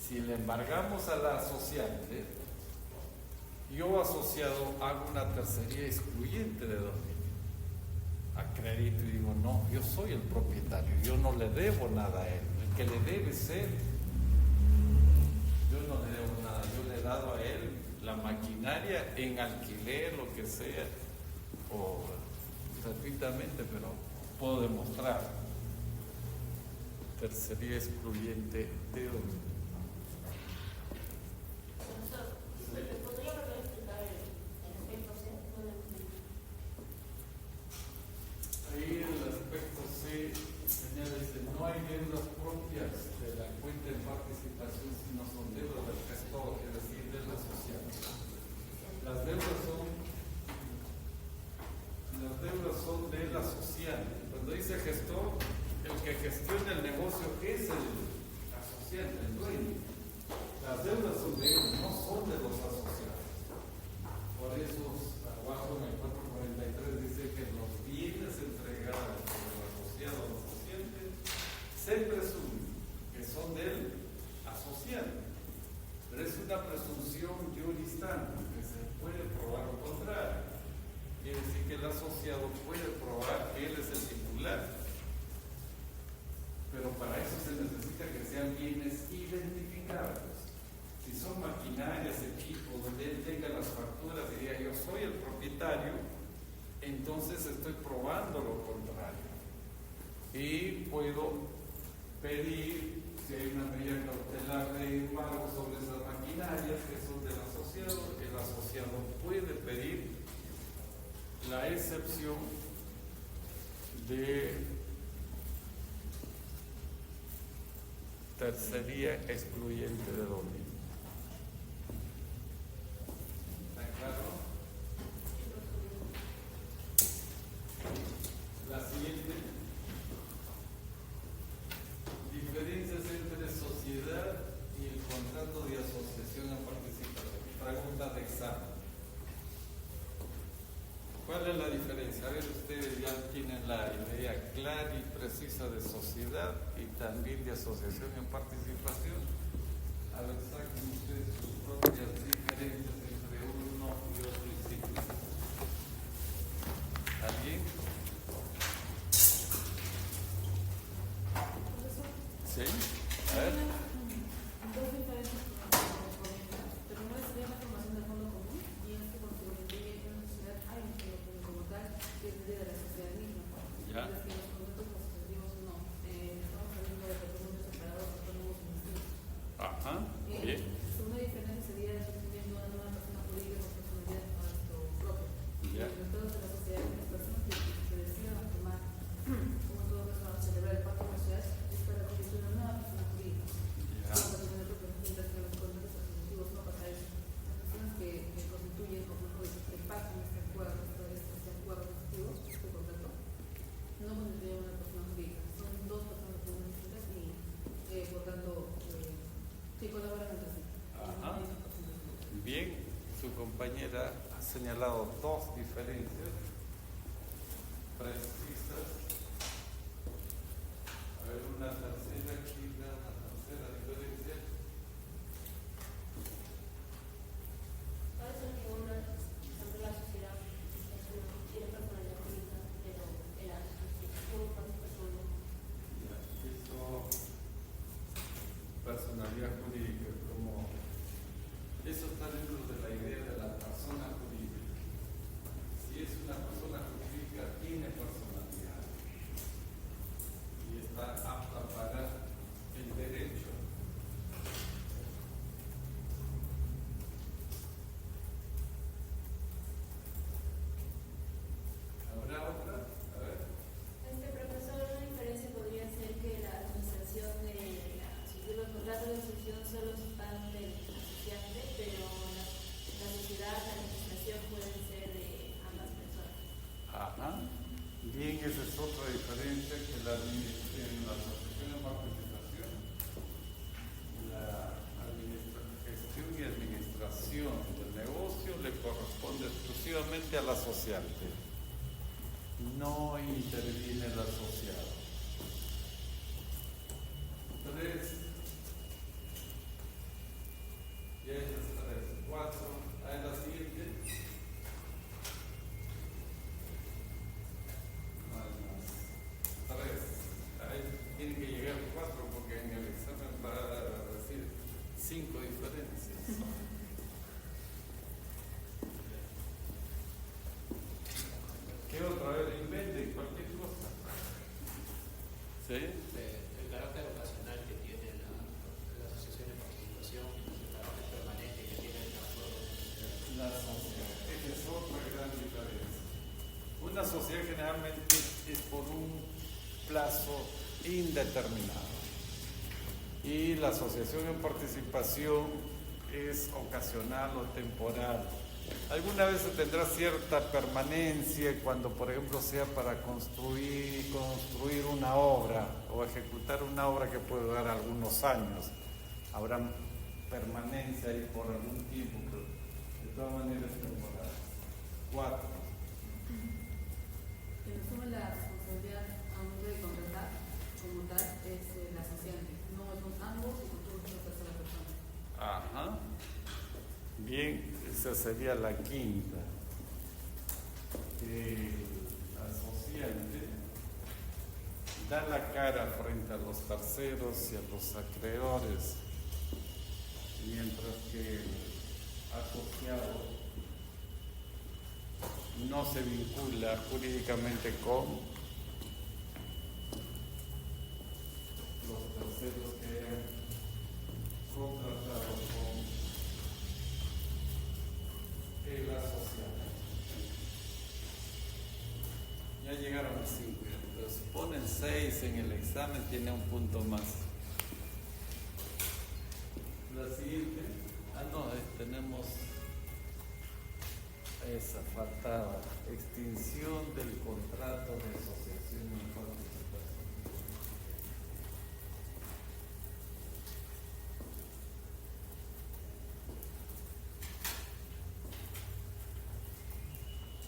Si le embargamos a la asociante, yo asociado hago una tercería excluyente de dominio. Acredito y digo, no, yo soy el propietario, yo no le debo nada a él. El que le debe ser, yo no le debo nada, yo le he dado a él la maquinaria en alquiler, lo que sea, o gratuitamente, pero puedo demostrar. Tercería excluyente de dominio. ¿Podría volver a explicar el aspecto C? Ahí el aspecto C señala, dice, no hay deudas propias de la cuenta en participación si no son deudas del gestor, es decir, del asociado. Las deudas son del asociado. Cuando dice gestor, el que gestiona el negocio es el asociado, el dueño. Las deudas son de ellos, no son de los asociados. Por eso, abajo en el 443 dice que los bienes entregados por el asociado o asociante se presume que son del asociado. Pero es una presunción juris tantum, que se puede probar lo contrario. Quiere decir que el asociado puede probar que él es el titular. Pero para eso se necesita que sean bienes identificables. Si son maquinarias, equipos, donde él tenga las facturas, diría yo soy el propietario, entonces estoy probando lo contrario. Y puedo pedir, si hay una medida cautelar de embargo sobre esas maquinarias que son del asociado, el asociado puede pedir la excepción de tercería excluyente de dominio. ¿Está claro? La siguiente. Diferencias entre sociedad y el contrato de asociación a participación. Pregunta de examen. ¿Cuál es la diferencia? A ver, ustedes ya tienen la idea clara y precisa de sociedad y también de asociación en participación. A ver, saquen ustedes sus propias diferencias entre uno y otro instituto. ¿Alguien? ¿Sí? A ver. Dos diferentes pero no es la formación del fondo común y es que constituye una sociedad hay un fondo común como tal que es de la sociedad misma. Ya. Mientras que los contratos asociativos no. Estamos hablando de patrimonios separados, autónomos y distintos. Ajá. Bien. Una diferencia sería el surgimiento de una persona jurídica con personalidad propia. Ya. Los resultados de la sociedad, las personas que decidan tomar, como en todo caso, a celebrar el pacto de la sociedad, es para constituir una nueva persona jurídica. Ya. Mientras que los contratos asociativos no pasa eso. Las personas que constituyen o que pactan este acuerdo asociativo, este contrato, no constituyen una persona jurídica. Son dos personas distintas y, por tanto, sí colaboran entre sí. Ajá. Bien, su compañera ha señalado dos diferencias precisas dice que en la asociación de participación, la gestión y administración del negocio le corresponde exclusivamente al asociante. No interviene el asociado. 3. Ya estas 3. 4. A la siguiente. No hay más. 3. Ahí tiene que llegar 4 porque en el examen va a decir 5 diferencias. ¿Qué otra vez? Inventen cualquier cosa. ¿Sí? El carácter ocasional que tiene la asociación de participación y el carácter permanente que tiene el acuerdo. La sociedad. Esa es otra gran diferencia. Una sociedad generalmente es por un plazo indeterminado. Y la asociación en participación es ocasional o temporal. Alguna vez tendrá cierta permanencia cuando, por ejemplo, sea para construir una obra o ejecutar una obra que puede durar algunos años. Habrá permanencia ahí por algún tiempo, pero de todas maneras es temporal. 4. En resumen, la responsabilidad a un de contratar como tal es el asociante, no son ambos y con todos una tercera persona. Ajá. Bien, esa sería la 5ª. El asociante da la cara frente a los terceros y a los acreedores, mientras que el asociado no se vincula jurídicamente con los terceros que hayan contratado con el asociado. Ya llegaron a 5, pero si ponen 6 en el examen tiene un punto más. La siguiente, tenemos esa faltaba, extinción del contrato de asociación en participación.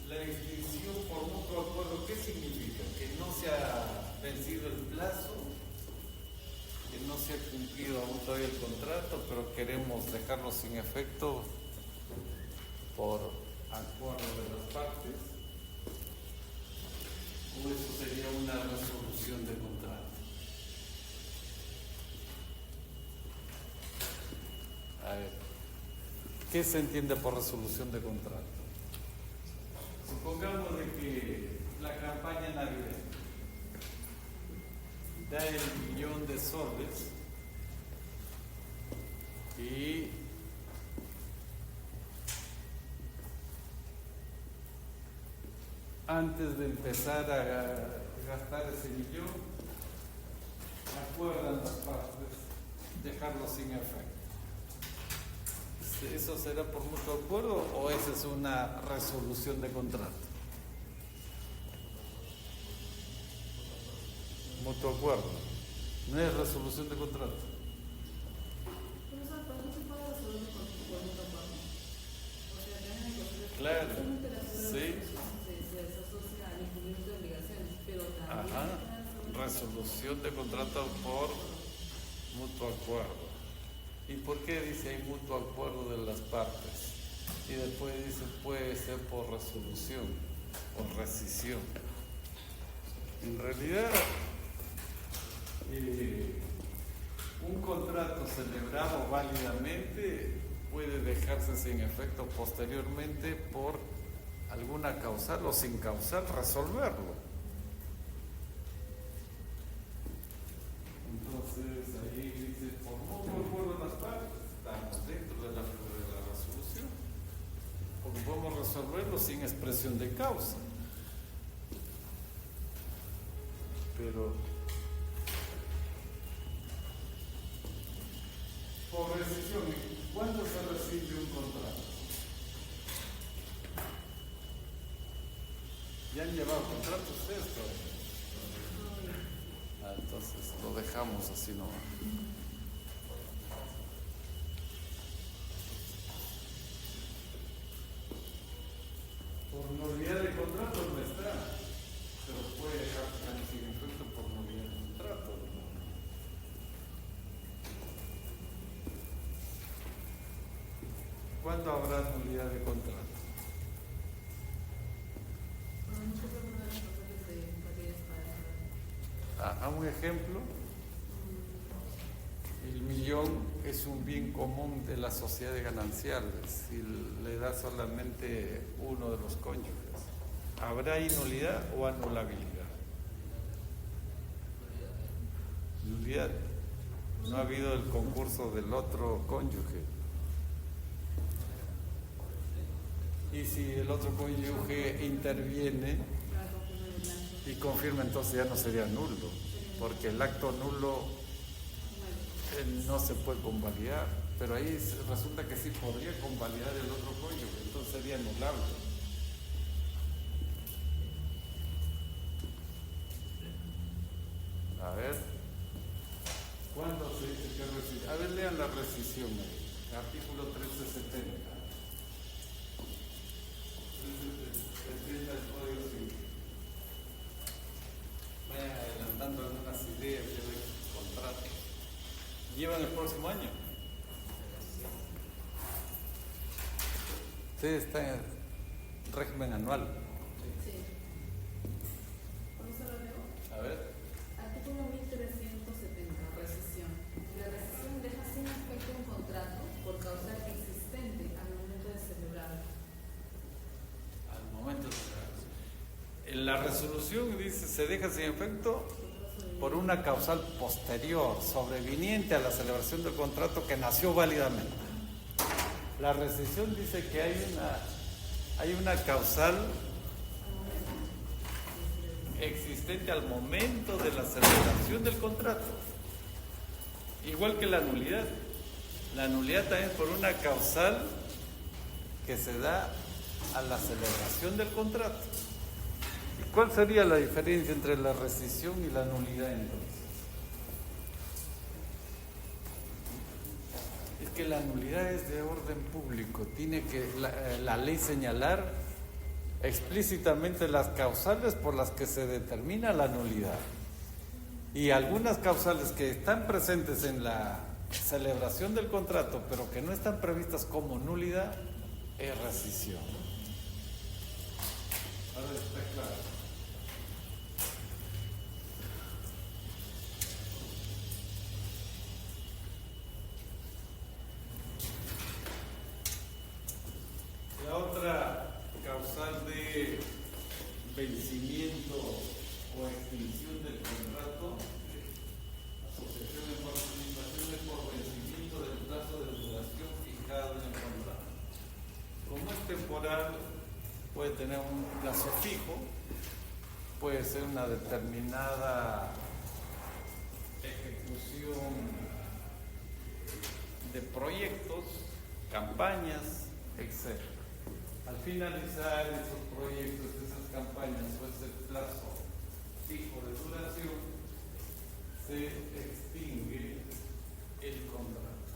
La extinción por mutuo acuerdo, ¿qué significa? Que no se ha vencido el plazo, que no se ha cumplido aún todavía el contrato, pero queremos dejarlo sin efecto por acuerdo de las partes, o eso sería una resolución de contrato. A ver, ¿qué se entiende por resolución de contrato? Supongamos de que la campaña navideña da el 1.000.000 de soles y antes de empezar a gastar ese 1.000.000, acuerdan las partes dejarlo sin efecto. ¿Eso será por mutuo acuerdo o esa es una resolución de contrato? Mutuo acuerdo. No es resolución de contrato. Profesor, pero no se puede resolver por mutuo acuerdo. O sea, también hay que Claro, solamente la sí. se asocia al incumplimiento de obligaciones, pero también Ajá. Resolución de contrato por mutuo acuerdo. ¿Y por qué dice hay mutuo acuerdo de las partes? Y después dice puede ser por resolución o rescisión. En realidad, un contrato celebrado válidamente puede dejarse sin efecto posteriormente por alguna causal o sin causal resolverlo. Entonces ahí dice, por mutuo acuerdo de las partes, estamos dentro de la resolución, porque podemos resolverlo sin expresión de causa. Pero por rescisión, ¿cuándo se rescinde un contrato? ¿Ya han llevado contratos ustedes todavía? entonces lo dejamos así nomás. Por nulidad de contrato no está, pero puede dejar sin efecto por nulidad de contrato. ¿Cuándo habrá nulidad de contrato? Un ejemplo, el millón es un bien común de las sociedades gananciales y le da solamente uno de los cónyuges. ¿Habrá inulidad o anulabilidad? Nulidad. No ha habido el concurso del otro cónyuge. Y si el otro cónyuge interviene y confirma, entonces ya no sería nulo, porque el acto nulo no se puede convalidar, pero ahí resulta que sí podría convalidar el otro cónyuge, entonces sería anulable. A ver, ¿cuándo se dice que rescisión? A ver, lean la rescisión ahí, artículo 1370. 1370 del Código Civil. Vayan adelantando algunas ideas de contratos. ¿Llevan el próximo año? Sí, está en régimen anual. Sí. ¿Cómo se lo leo? A ver. Artículo 1370, rescisión. La rescisión deja sin efecto un contrato por causa existente al momento de celebrarlo. Al momento de celebrarlo. En la resolución dice se deja sin efecto por una causal posterior, sobreviniente a la celebración del contrato que nació válidamente. La rescisión dice que hay una causal existente al momento de la celebración del contrato. Igual que la nulidad. La nulidad también es por una causal que se da a la celebración del contrato. ¿Y cuál sería la diferencia entre la rescisión y la nulidad entonces? Es que la nulidad es de orden público, tiene que la ley señalar explícitamente las causales por las que se determina la nulidad. Y algunas causales que están presentes en la celebración del contrato, pero que no están previstas como nulidad, es rescisión. Ahora está claro. La otra causal de vencimiento o extinción del contrato, asociación de participaciones por vencimiento del plazo de duración fijado en el contrato. Como es temporal, puede tener un plazo fijo, puede ser una determinada ejecución de proyectos, campañas, etc. Al finalizar esos proyectos, esas campañas o ese plazo fijo de duración, se extingue el contrato.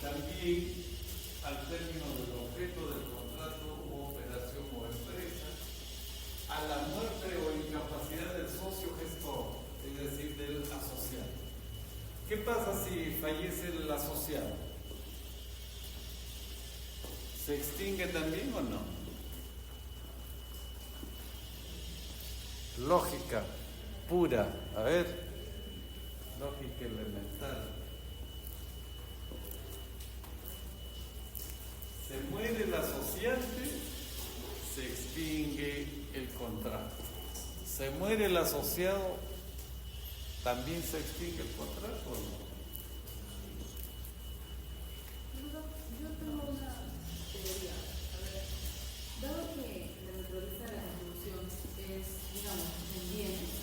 También, al término del objeto del contrato u operación o empresa, a la muerte o incapacidad del socio gestor, es decir, del asociado. ¿Qué pasa si fallece el asociado? ¿Se extingue también o no? Lógica pura, a ver, lógica elemental. Se muere el asociante, se extingue el contrato. Se muere el asociado, también se extingue el contrato o no. Yo tengo una teoría. A ver, dado que la naturaleza de la resolución es, digamos, en bienes,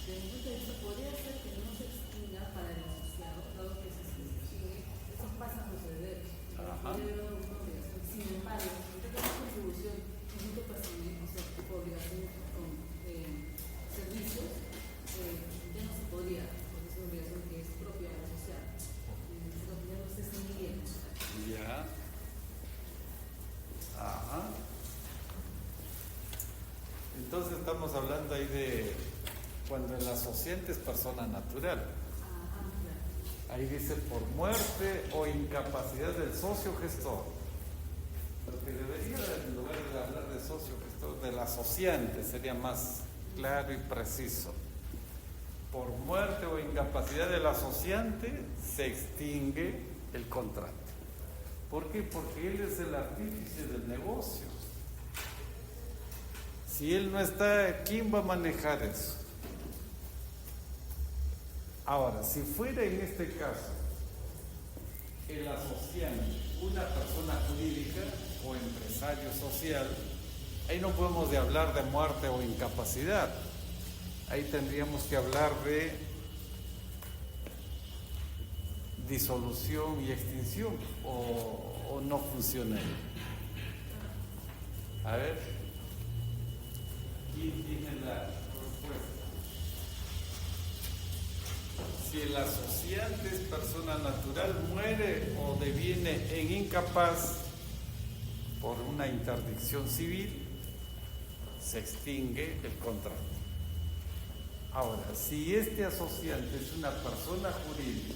desde mi punto de vista podría ser que no se extinga para el asociado, dado que si se extingue, eso pasa a suceder. Podría haber alguna obligación. Sin embargo, si usted tiene una contribución, no te persigue, o sea, tipo obligación estamos hablando ahí de cuando el asociante es persona natural. Ahí dice por muerte o incapacidad del socio gestor. Lo que debería, en lugar de hablar de socio gestor, del asociante, sería más claro y preciso. Por muerte o incapacidad del asociante se extingue el contrato. ¿Por qué? Porque él es el artífice del negocio. Si él no está, ¿quién va a manejar eso? Ahora, si fuera en este caso el asociante una persona jurídica o empresario social, ahí no podemos de hablar de muerte o incapacidad. Ahí tendríamos que hablar de disolución y extinción, o no funcionaría. A ver, ¿quién tiene la respuesta? Si el asociante es persona natural, muere o deviene en incapaz por una interdicción civil, se extingue el contrato. Ahora, si este asociante es una persona jurídica,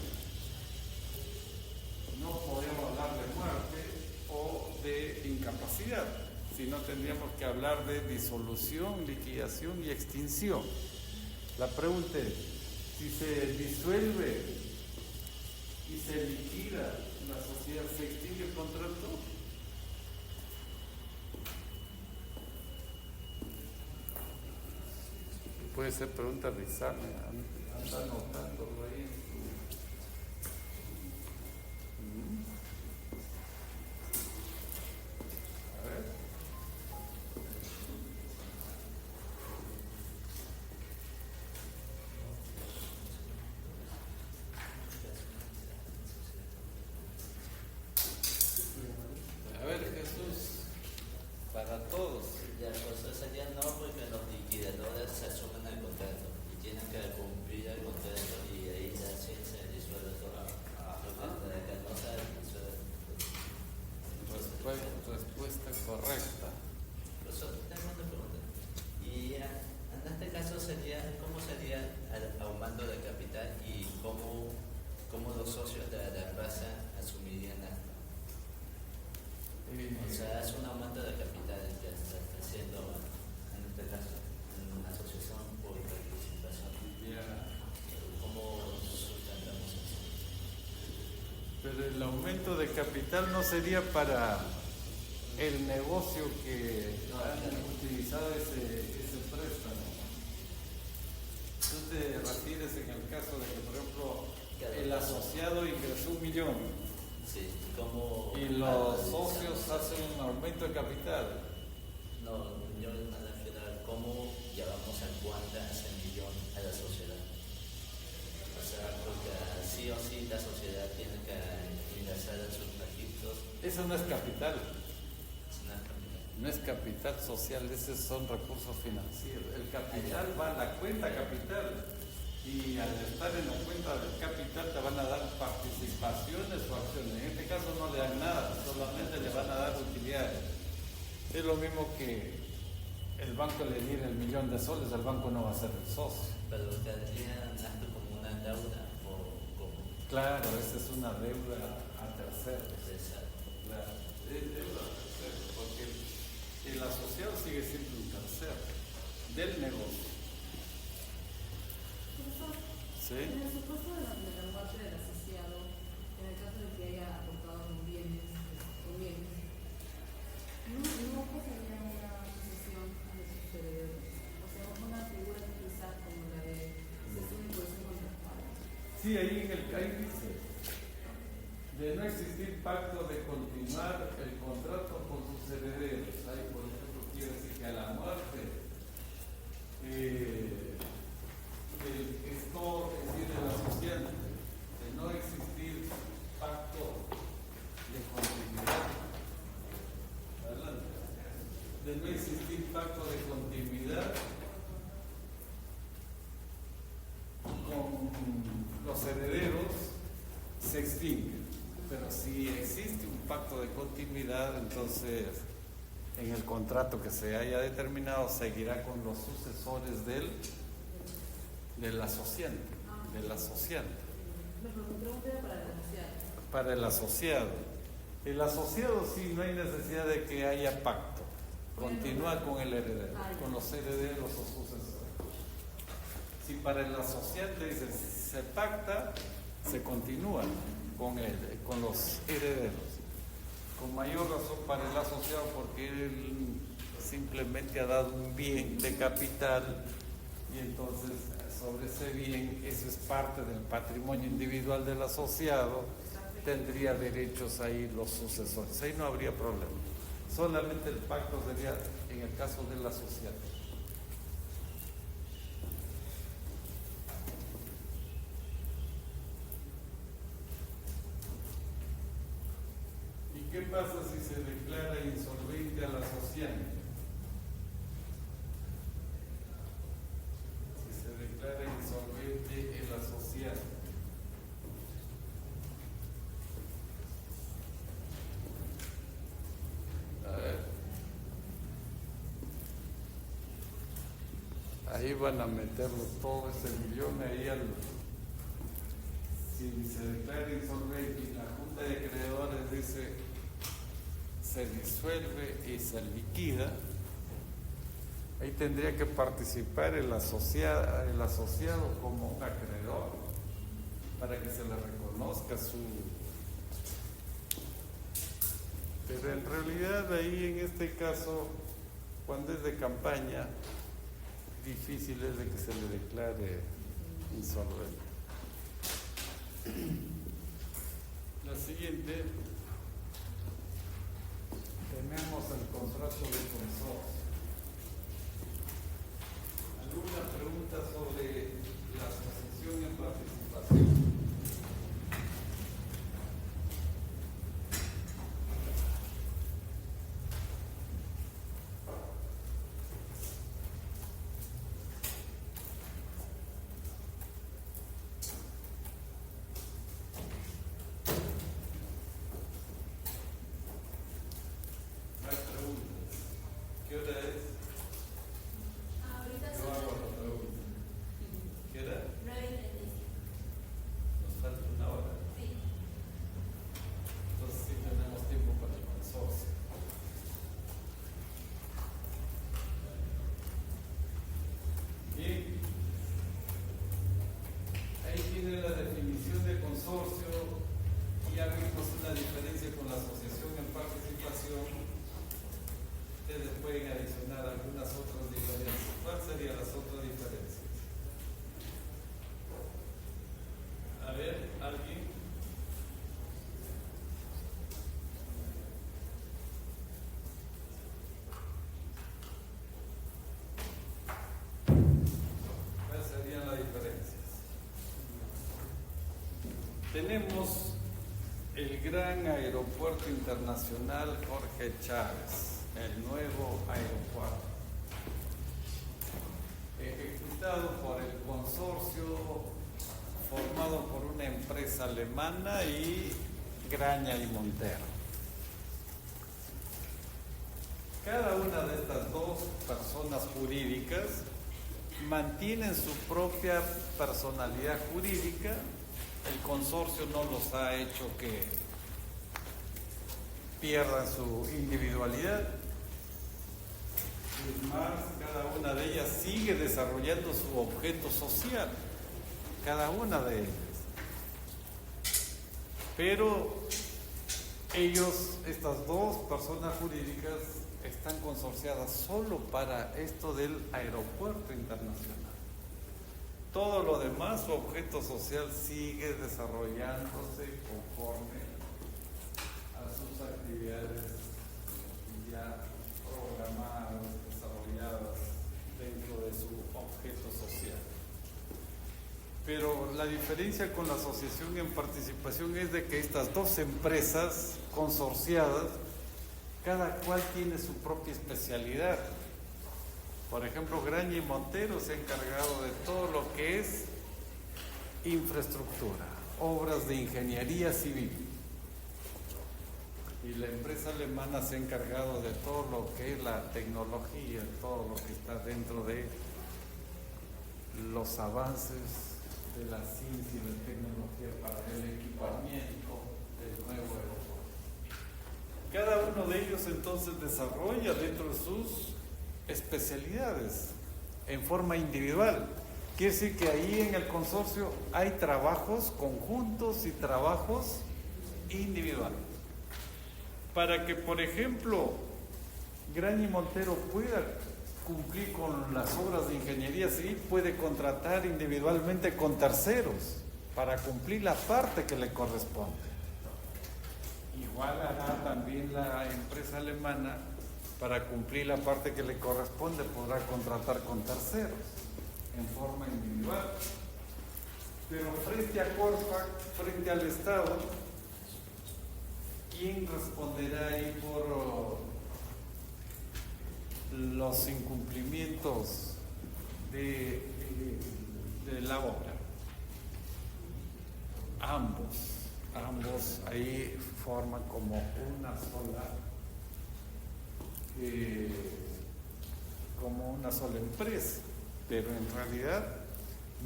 no podemos hablar de muerte o de incapacidad, sino tendríamos que hablar de disolución, liquidación y extinción. La pregunta es, si se disuelve y se liquida la sociedad, ¿se extingue el contrato? Puede ser pregunta de examen, anda anotándolo ahí. A ver. A ver, Jesús, para todos. La cosa sería no, porque los liquidadores se asumen el contrato y tienen que cumplir el contrato y ahí ya sí se disuelve todo. De que no se disuelve. Respuesta correcta. Profesor, tengo una pregunta. Y en este caso sería, ¿cómo sería el aumento de capital y cómo los socios de la empresa asumirían esto? O sea, es un aumento de capital que se está haciendo, en este caso, en una asociación por participación. ¿Cómo sustentamos eso? Pero el aumento de capital no sería para el negocio que han utilizado ese préstamo. Tú te refieres en el caso de que, por ejemplo, el asociado ingresó 1 millón. Sí, ¿cómo? Y los socios hacen un aumento de capital. No, yo me refiero a cómo llevamos en cuenta ese millón a la sociedad. O sea, porque sí o sí la sociedad tiene que ingresar en sus registros. Eso no es capital. Es una capital. No es capital social, esos son recursos financieros. El capital va a la cuenta capital. Y al estar en la cuenta del capital te van a dar participaciones o acciones. En este caso no le dan nada, solamente le van a dar utilidades. Es lo mismo que el banco le diera $1 millón, el banco no va a ser el socio. Pero tendría esto como una deuda o como. Claro, esa es una deuda a terceros. Exacto. Claro, es deuda a terceros, porque el asociado sigue siendo un tercero del negocio. ¿Sí? En el supuesto de la muerte del asociado, en el caso de que haya aportado con bienes, no pasaría una sucesión de sus herederos. O sea, una figura que utilizar como la de sucesión y posesión contractual. Sí, ahí dice, de no existir pacto de continuar el contrato con sus herederos. Ahí, por ejemplo, quiere decir que a la muerte del gestor, es decir, del asociante, de no existir pacto de continuidad, adelante, de no existir pacto de continuidad con los herederos, se extingue. Pero si existe un pacto de continuidad, entonces en el contrato que se haya determinado, seguirá con los sucesores del asociante, del asociante. Mi pregunta era para el asociado. Para el asociado. El asociado sí, no hay necesidad de que haya pacto. Continúa con el heredero, con los herederos o sucesores. Si para el asociante dice, si se pacta, se continúa con él, con los herederos. Con mayor razón para el asociado, porque él simplemente ha dado un bien de capital y entonces sobre ese bien, eso es parte del patrimonio individual del asociado, tendría derechos ahí los sucesores. Ahí no habría problema. Solamente el pacto sería en el caso del asociado. ¿Y qué pasa si se declara insolvente al asociante? Si se declara insolvente el asociado. A ver. Ahí van a meterlo todo ese millón ahí al... Si se declara insolvente y la Junta de Acreedores dice se disuelve y se liquida, ahí tendría que participar el asociado como un acreedor para que se le reconozca su... Pero en realidad ahí en este caso, cuando es de campaña, difícil es de que se le declare insolvente. La siguiente, tenemos el contrato de consorcio. ¿Alguna pregunta sobre la asociación en participación? Tenemos el gran aeropuerto internacional Jorge Chávez, el nuevo aeropuerto, ejecutado por el consorcio formado por una empresa alemana y Graña y Montero. Cada una de estas dos personas jurídicas mantienen su propia personalidad jurídica. El consorcio no los ha hecho que pierdan su individualidad. Es más, cada una de ellas sigue desarrollando su objeto social, cada una de ellas. Pero ellos, estas dos personas jurídicas, están consorciadas solo para esto del aeropuerto internacional. Todo lo demás, su objeto social sigue desarrollándose conforme a sus actividades ya programadas, desarrolladas dentro de su objeto social. Pero la diferencia con la asociación en participación es de que estas dos empresas consorciadas, cada cual tiene su propia especialidad. Por ejemplo, Graña y Montero se ha encargado de todo lo que es infraestructura, obras de ingeniería civil. Y la empresa alemana se ha encargado de todo lo que es la tecnología, todo lo que está dentro de los avances de la ciencia y la tecnología para el equipamiento del nuevo aeropuerto. Cada uno de ellos entonces desarrolla dentro de sus especialidades en forma individual. Quiere decir que ahí en el consorcio hay trabajos conjuntos y trabajos individuales. Para que, por ejemplo, Graña y Montero pueda cumplir con las obras de ingeniería civil, puede contratar individualmente con terceros para cumplir la parte que le corresponde. Igual hará también la empresa alemana, para cumplir la parte que le corresponde, podrá contratar con terceros en forma individual. Pero frente a Corfac, frente al Estado, ¿quién responderá ahí por los incumplimientos de la obra? Ambos ahí forman como una sola empresa, pero en realidad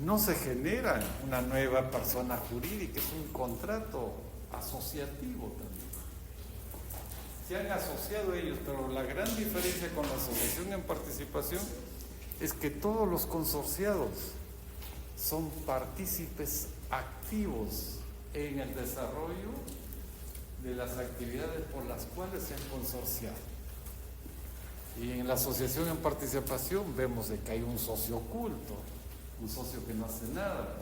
no se genera una nueva persona jurídica, es un contrato asociativo también. Se han asociado ellos, pero la gran diferencia con la asociación en participación es que todos los consorciados son partícipes activos en el desarrollo de las actividades por las cuales se han consorciado. Y en la asociación en participación vemos de que hay un socio oculto, un socio que no hace nada,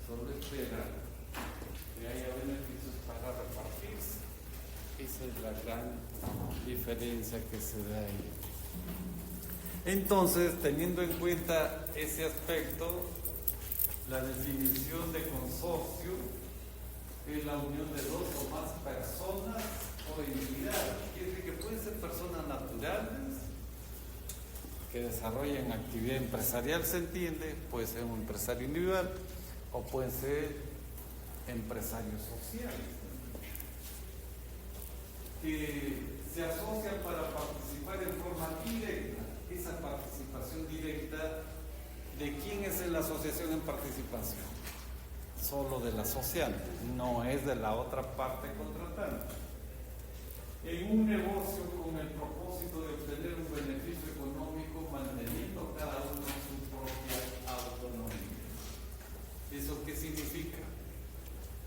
solo espera que haya beneficios para repartirse. Esa es la gran diferencia que se da ahí. Entonces, teniendo en cuenta ese aspecto, la definición de consorcio es la unión de dos o más personas o entidades. Quiere decir que pueden ser personas naturales que desarrollen actividad empresarial, se entiende, puede ser un empresario individual o pueden ser empresarios sociales que se asocian para participar en forma directa. Esa participación directa, ¿de quién es en la asociación en participación? Solo del asociante, no es de la otra parte contratante. En un negocio con el propósito de obtener un beneficio económico, manteniendo cada uno su propia autonomía. ¿Eso qué significa?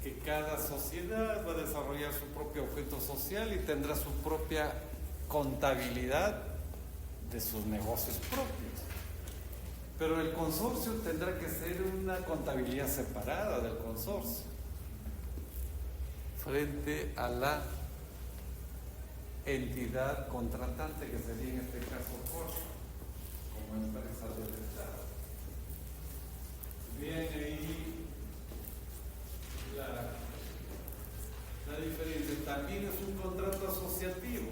Que cada sociedad va a desarrollar su propio objeto social y tendrá su propia contabilidad de sus negocios propios. Pero el consorcio tendrá que ser una contabilidad separada del consorcio frente a la entidad contratante, que sería en este caso Corfac, como empresa del Estado. Bien, ahí la diferencia. También es un contrato asociativo,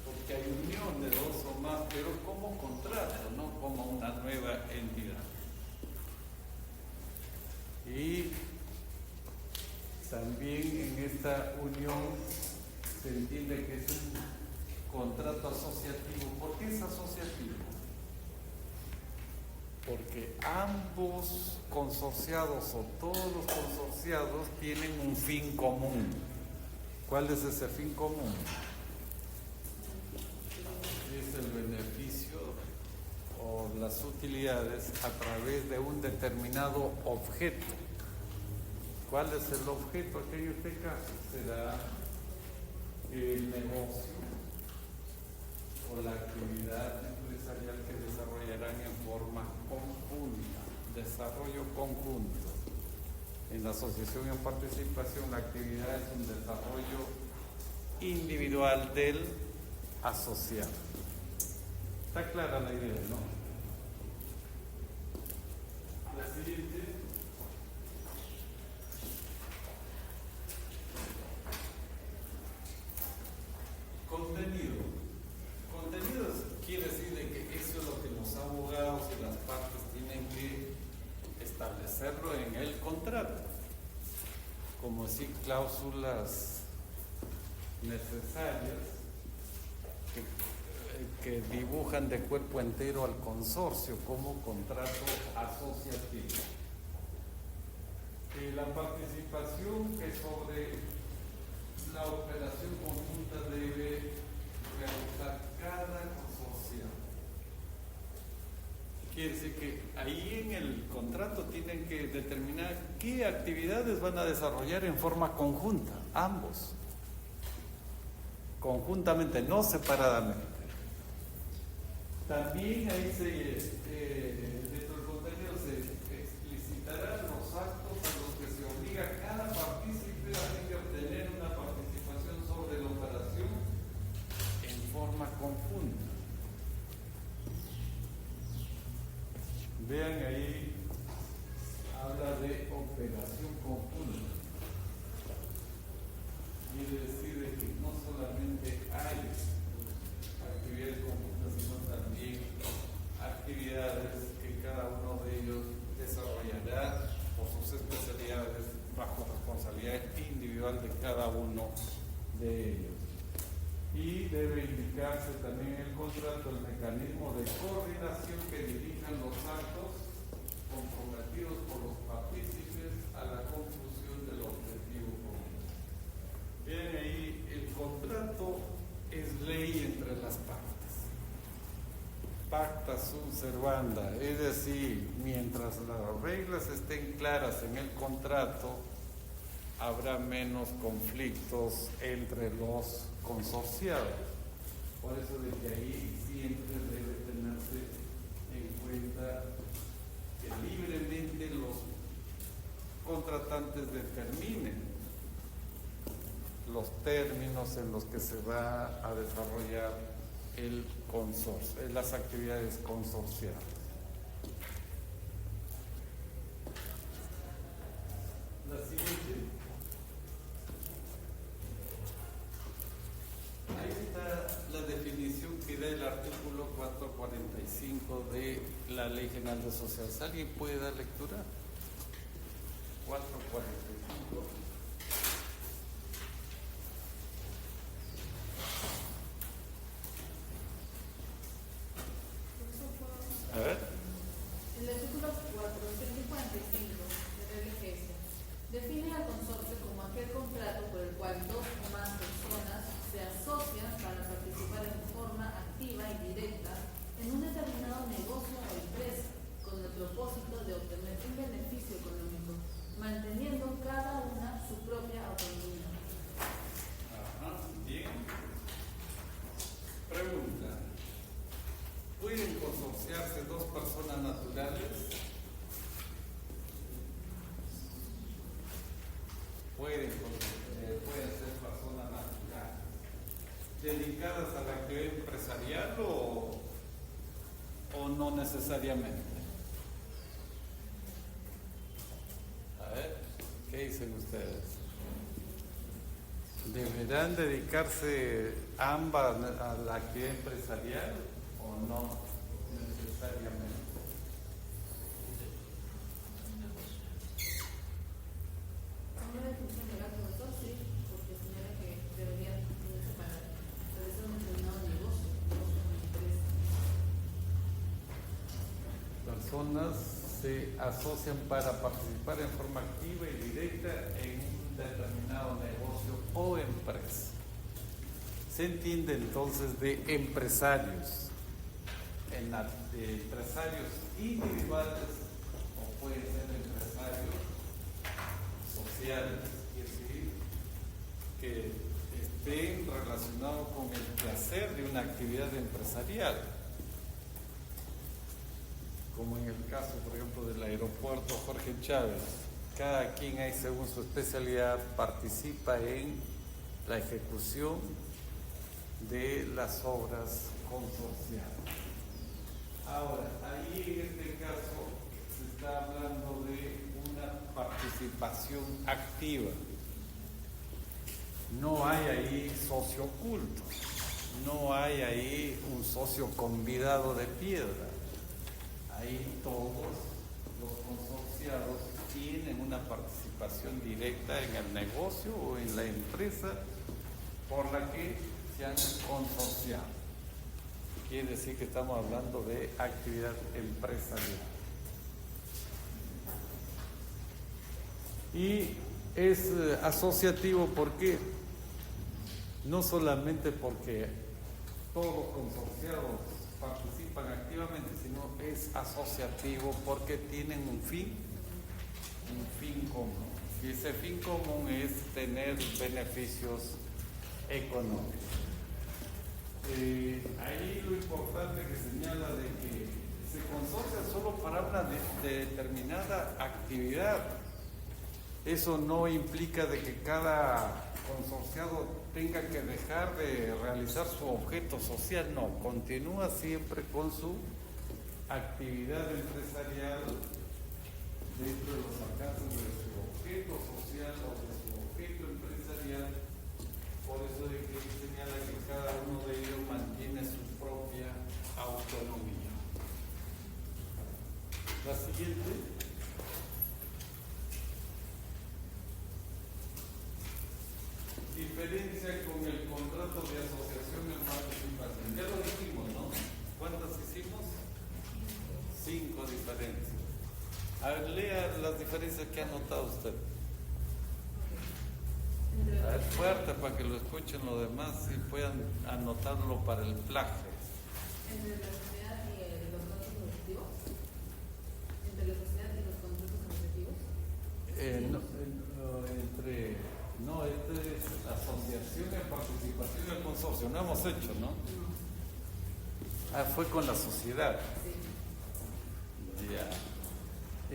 porque hay unión de dos o más, pero como contrato, no como una nueva entidad. Y también en esta unión se entiende que es un contrato asociativo. ¿Por qué es asociativo? Porque ambos consorciados o todos los consorciados tienen un fin común. ¿Cuál es ese fin común? Es el beneficio o las utilidades a través de un determinado objeto. ¿Cuál es el objeto? Aquí en este caso será el negocio o la actividad empresarial que desarrollarán en forma conjunta, desarrollo conjunto. En la asociación en participación, la actividad es un desarrollo individual del asociado. ¿Está clara la idea, no? La siguiente. Contenido. Contenido quiere decir de que eso es lo que los abogados y las partes tienen que establecerlo en el contrato, como decir cláusulas necesarias que dibujan de cuerpo entero al consorcio como contrato asociativo. La participación que sobre la operación conjunta debe realizar cada consorciado. Quiere decir que ahí en el contrato tienen que determinar qué actividades van a desarrollar en forma conjunta, ambos, conjuntamente, no separadamente. También ahí dentro del contenido se explicitarán los actos a los que se obliga cada partícipe a fin de obtener una participación sobre la operación en forma conjunta. Vean ahí, habla de operación conjunta. Quiere decir de que no solamente hay actividades conjuntas, sino también actividades que cada uno de ellos desarrollará por sus especialidades bajo responsabilidad individual de cada uno de ellos. Y debe indicarse también en el contrato el mecanismo de coordinación que dirijan los actos comprometidos por los partícipes a la conclusión del objetivo común. Bien, ahí el contrato es ley entre las partes. Pacta sunt servanda, es decir, mientras las reglas estén claras en el contrato, habrá menos conflictos entre los consorciados. Por eso de que ahí siempre debe tenerse en cuenta que libremente los contratantes determinen los términos en los que se va a desarrollar el consorcio, las actividades consorciadas. La siguiente. Ahí está la definición que da el artículo 445 de la Ley General de Sociedades. ¿Alguien puede dar lectura? 445. A ver. El artículo 445 de la LGS define al consorcio como aquel contrato por el cual dos o más personas se asocian para participar en forma activa y directa en un determinado negocio o empresa con el propósito de obtener un beneficio económico, manteniendo cada una su propia autonomía. Ajá, bien. Pregunta. ¿Pueden consorciarse dos personas naturales? Pueden ser personas naturales. ¿Dedicadas a la actividad empresarial o no necesariamente? A ver, ¿qué dicen ustedes? ¿Deberán dedicarse ambas a la actividad empresarial o no necesariamente? Una definición legal, profesor, sí, porque señala que deberían unirse para realizar un determinado negocio o empresa. Personas se asocian para participar en forma activa y directa en un determinado negocio o empresa. Se entiende entonces de empresarios, de empresarios individuales o pueden ser empresarios sociales, es decir, que estén relacionados con el quehacer de una actividad empresarial, como en el caso, por ejemplo, del aeropuerto Jorge Chávez. Cada quien ahí, según su especialidad, participa en la ejecución de las obras consorciadas. Ahora, ahí en este caso se está hablando de una participación activa. No hay ahí socio oculto, no hay ahí un socio convidado de piedra. Ahí todos los consorciados tienen una participación directa en el negocio o en la empresa por la que se han consorciado. Quiere decir que estamos hablando de actividad empresarial. Y es asociativo porque no solamente porque todos los consorciados participan activamente, sino es asociativo porque tienen un fin común. Y ese fin común es tener beneficios económicos. Ahí lo importante que señala de que se consorcia solo para una determinada actividad. Eso no implica de que cada consorciado tenga que dejar de realizar su objeto social, no, continúa siempre con su actividad empresarial dentro de los alcances de su objeto social o de su objeto empresarial. Por eso es que señala que cada uno de ellos mantiene su propia autonomía. La siguiente. Diferencia con el contrato de asociación en participación. Ya lo dijimos, ¿no? ¿Cuántas hicimos? 5 diferencias. A ver, lea las diferencias que ha notado usted. A ver, fuerte para que lo escuchen los demás y puedan anotarlo para el plagio. Entre la sociedad y los contratos objetivos. Entre la sociedad y los contratos objetivos. Esto es asociación en participación del consorcio. No hemos hecho, ¿no? Fue con la sociedad. Sí. Ya.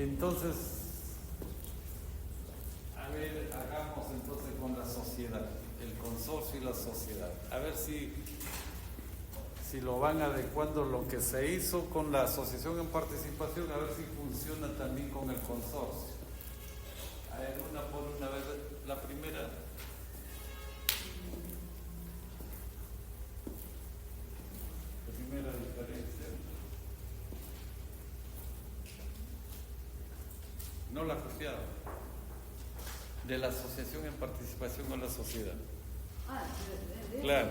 Entonces, a ver, hagamos entonces con la sociedad, el consorcio y la sociedad. A ver si lo van adecuando lo que se hizo con la asociación en participación, a ver si funciona también con el consorcio. A ver, una por una vez, la primera. Primera diferencia. No la copiaron. De la asociación en participación con la sociedad. Claro.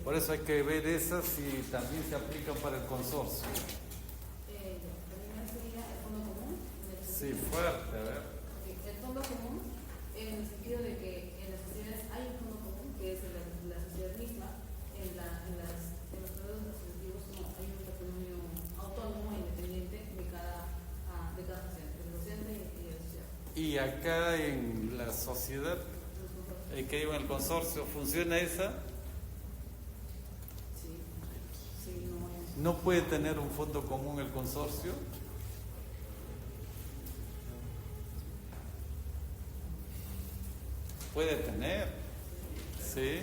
Por eso hay que ver esas si también se aplican para el consorcio. La primera sería el fondo común. Sí, fuerte, a ver. El fondo común, en el sentido de que en las sociedades hay un fondo común, que es la sociedad misma. En los procesos asociativos no, hay un patrimonio autónomo e independiente de cada sociedad, de la sociedad y de la sociedad. Y acá en la sociedad, que iba en el consorcio, ¿funciona esa? Sí, no. ¿No puede tener un fondo común el consorcio? Puede tener, sí.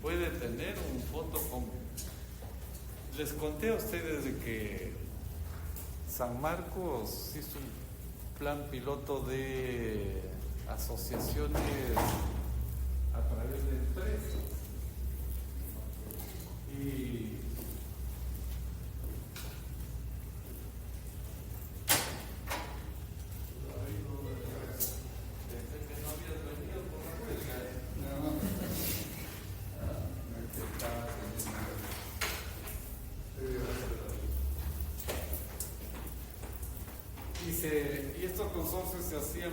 Puede tener un fondo común. Les conté a ustedes de que San Marcos hizo un plan piloto de asociaciones a través de empresas. Y y estos consorcios se hacían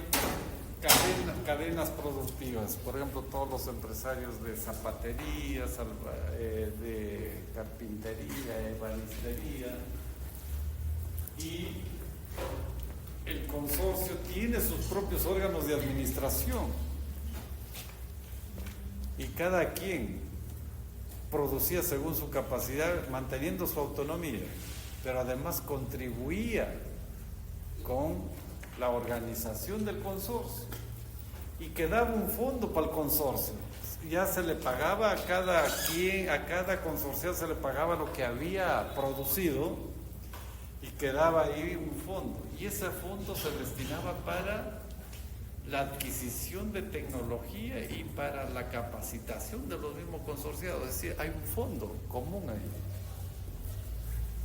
cadenas productivas, por ejemplo, todos los empresarios de zapaterías, de carpintería, ebanistería, y el consorcio tiene sus propios órganos de administración y cada quien producía según su capacidad, manteniendo su autonomía, pero además contribuía con la organización del consorcio y quedaba un fondo para el consorcio. Ya se le pagaba a cada consorciado se le pagaba lo que había producido y quedaba ahí un fondo. Y ese fondo se destinaba para la adquisición de tecnología y para la capacitación de los mismos consorciados. Es decir, hay un fondo común ahí.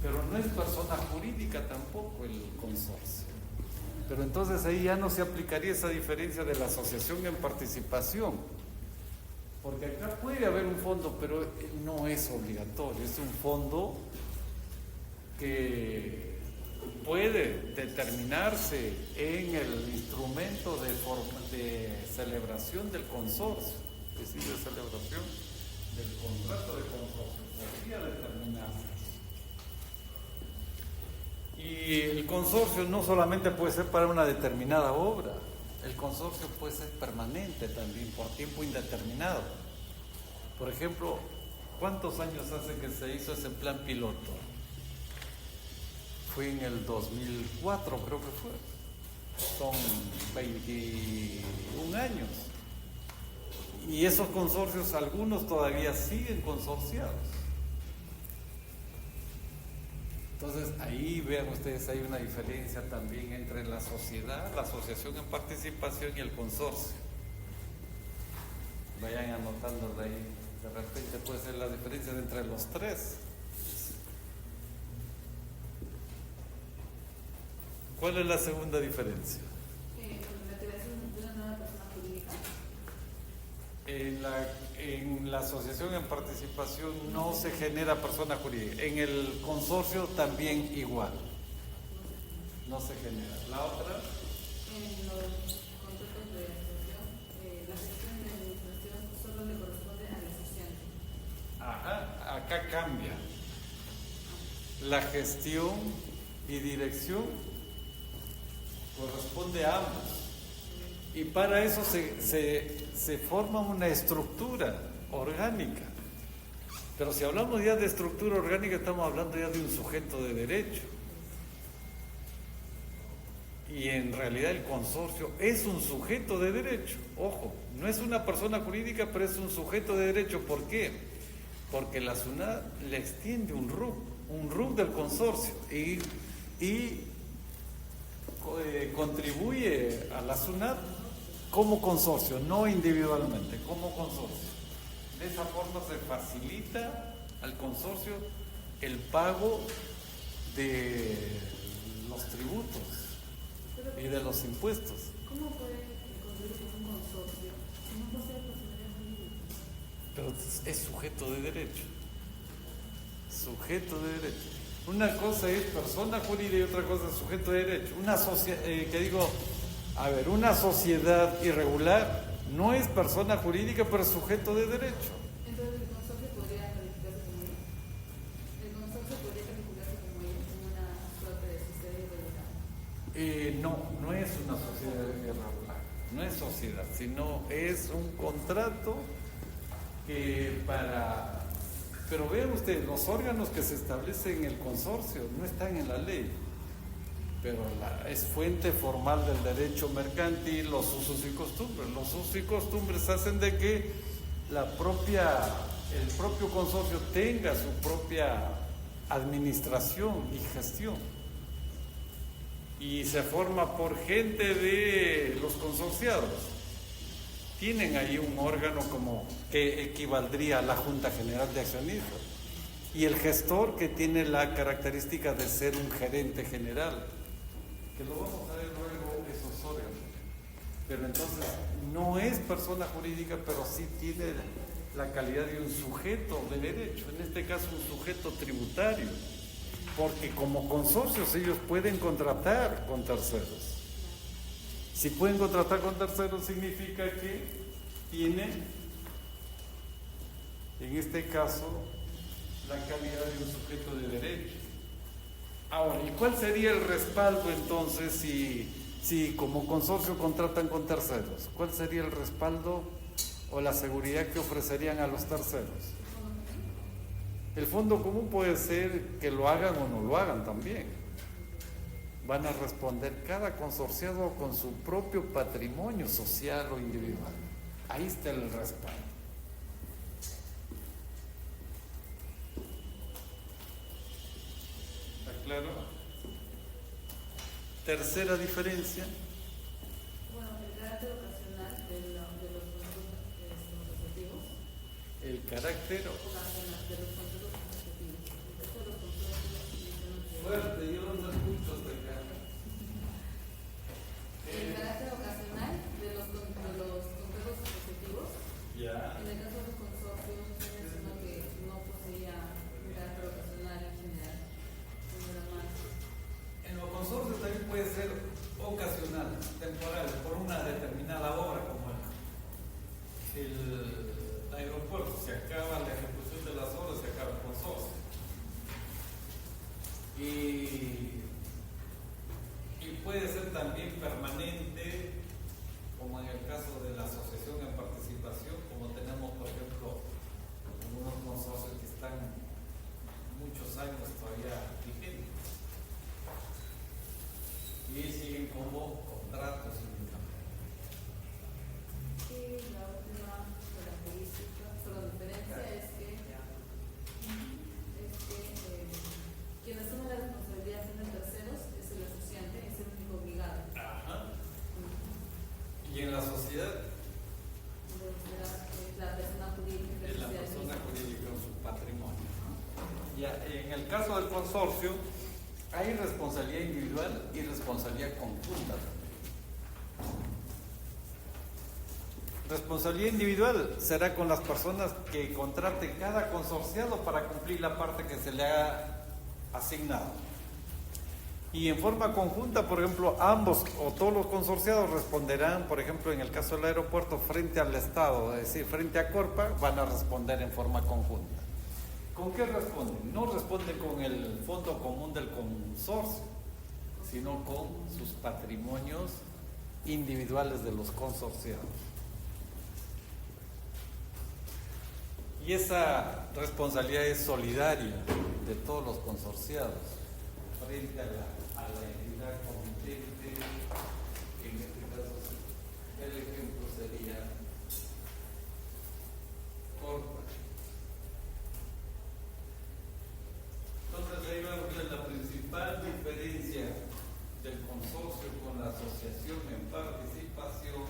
Pero no es persona jurídica tampoco el consorcio. Pero entonces ahí ya no se aplicaría esa diferencia de la asociación en participación, Porque acá puede haber un fondo, pero no es obligatorio, es un fondo que puede determinarse en el instrumento de celebración del consorcio, es decir, de celebración del contrato de consorcio, podría determinarse. Y el consorcio no solamente puede ser para una determinada obra, el consorcio puede ser permanente también, por tiempo indeterminado. Por ejemplo, ¿cuántos años hace que se hizo ese plan piloto? Fue en el 2004, creo que fue. Son 21 años. Y esos consorcios, algunos todavía siguen consorciados. Entonces, ahí vean ustedes, hay una diferencia también entre la sociedad, la asociación en participación y el consorcio. Vayan anotando de ahí, de repente puede ser la diferencia entre los tres. ¿Cuál es la segunda diferencia? La creación de una nueva persona jurídica. En la asociación en participación no se genera persona jurídica. En el consorcio también igual. No se genera. La otra. En los contratos de asociación, la gestión de administración solo le corresponde al asociante. Ajá, acá cambia. La gestión y dirección corresponde a ambos. Y para eso se forma una estructura orgánica. Pero si hablamos ya de estructura orgánica, estamos hablando ya de un sujeto de derecho. Y en realidad el consorcio es un sujeto de derecho. Ojo, no es una persona jurídica, pero es un sujeto de derecho. ¿Por qué? Porque la SUNAT le extiende un RUC del consorcio y contribuye a la SUNAT como consorcio, no individualmente, como consorcio. De esa forma se facilita al consorcio el pago de los tributos y de los impuestos. ¿Cómo puede constituirse un consorcio si no posee personalidad jurídica? Pero es sujeto de derecho. Sujeto de derecho. Una cosa es persona jurídica y otra cosa es sujeto de derecho. Una sociedad irregular no es persona jurídica, pero es sujeto de derecho. Entonces el consorcio podría calificarse como ello. El consorcio podría calificarse como ello, como una suerte de sociedad irregular. No es una sociedad irregular, no es sociedad, sino es un contrato que Pero vean ustedes, los órganos que se establecen en el consorcio no están en la ley, pero es fuente formal del derecho mercantil, los usos y costumbres. Los usos y costumbres hacen de que el propio consorcio tenga su propia administración y gestión. Y se forma por gente de los consorciados. Tienen ahí un órgano como que equivaldría a la Junta General de Accionistas. Y el gestor que tiene la característica de ser un gerente general, que lo vamos a ver luego esos órganos. Pero entonces no es persona jurídica, pero sí tiene la calidad de un sujeto de derecho, en este caso un sujeto tributario, porque como consorcios ellos pueden contratar con terceros. Si pueden contratar con terceros significa que tienen, en este caso, la calidad de un sujeto de derecho. Ahora, ¿y cuál sería el respaldo entonces si como consorcio contratan con terceros? ¿Cuál sería el respaldo o la seguridad que ofrecerían a los terceros? El fondo común puede ser que lo hagan o no lo hagan también. Van a responder cada consorciado con su propio patrimonio social o individual. Ahí está el respaldo. ¿Está claro? Tercera diferencia. Bueno, el carácter ocasional de los contratos asociativos. El carácter Ocasional de los contratos asociativos. En el caso de los contratos mencionan que fuerte, yo no lo escucho hasta acá. el carácter ocasional de los contratos asociativos. Ya. En el caso puede ser ocasional, temporal, por una determinada obra como el aeropuerto. Se acaba la ejecución de las obras, se acaba el consorcio. Y puede ser también permanente, como en el caso de la asociación en participación, como tenemos, por ejemplo, algunos consorcios que están muchos años todavía vigentes y siguen como contratos individuales. Y la última característica, solo diferencia es que quien asume la responsabilidad de terceros es el asociante, es el único obligado. Ajá. Y en la sociedad, La persona jurídica que es la sea el persona mismo. jurídica con su patrimonio. Ya, en el caso del consorcio, hay responsabilidad individual y responsabilidad conjunta. Responsabilidad individual será con las personas que contraten cada consorciado para cumplir la parte que se le ha asignado. Y en forma conjunta, por ejemplo, ambos o todos los consorciados responderán, por ejemplo, en el caso del aeropuerto, frente al Estado, es decir, frente a Corpa, van a responder en forma conjunta. ¿Con qué responden? No responden con el fondo común del consorcio, sino con sus patrimonios individuales de los consorciados. Y esa responsabilidad es solidaria de todos los consorciados frente a la entidad comitente, que en este caso el ejemplo sería Corpa. Entonces ahí vamos a ver la principal diferencia del consorcio con la asociación en participación.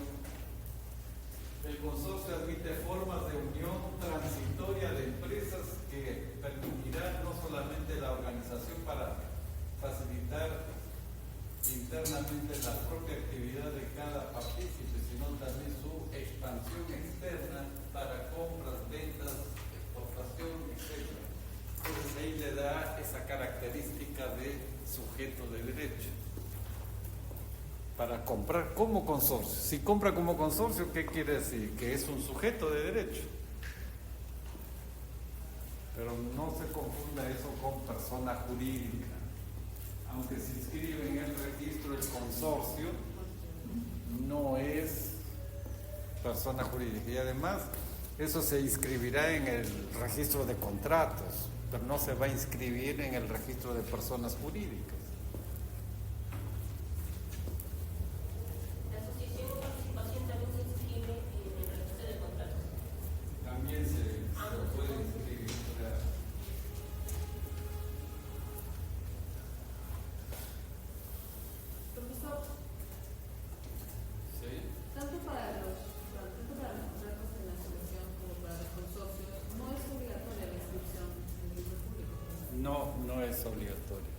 El consorcio admite formas de unión transitoria de empresas que permitirán no solamente la organización para facilitar internamente la propia actividad de cada partícipe, sino también su expansión externa para compras, ventas, exportación, etc. Entonces ahí le da esa característica de sujeto de derecho. Para comprar como consorcio. Si compra como consorcio, ¿qué quiere decir? Que es un sujeto de derecho. Pero no se confunda eso con persona jurídica. Aunque se inscribe en el registro el consorcio, no es persona jurídica. Y además, eso se inscribirá en el registro de contratos, pero no se va a inscribir en el registro de personas jurídicas. La asociación de participación también se inscribe en el registro de contratos. También se puede inscribir. Profesor, ¿Sí? tanto para los contratos en la asociación como para los consorcios, no es obligatoria la inscripción en el libro público. No, no es obligatorio.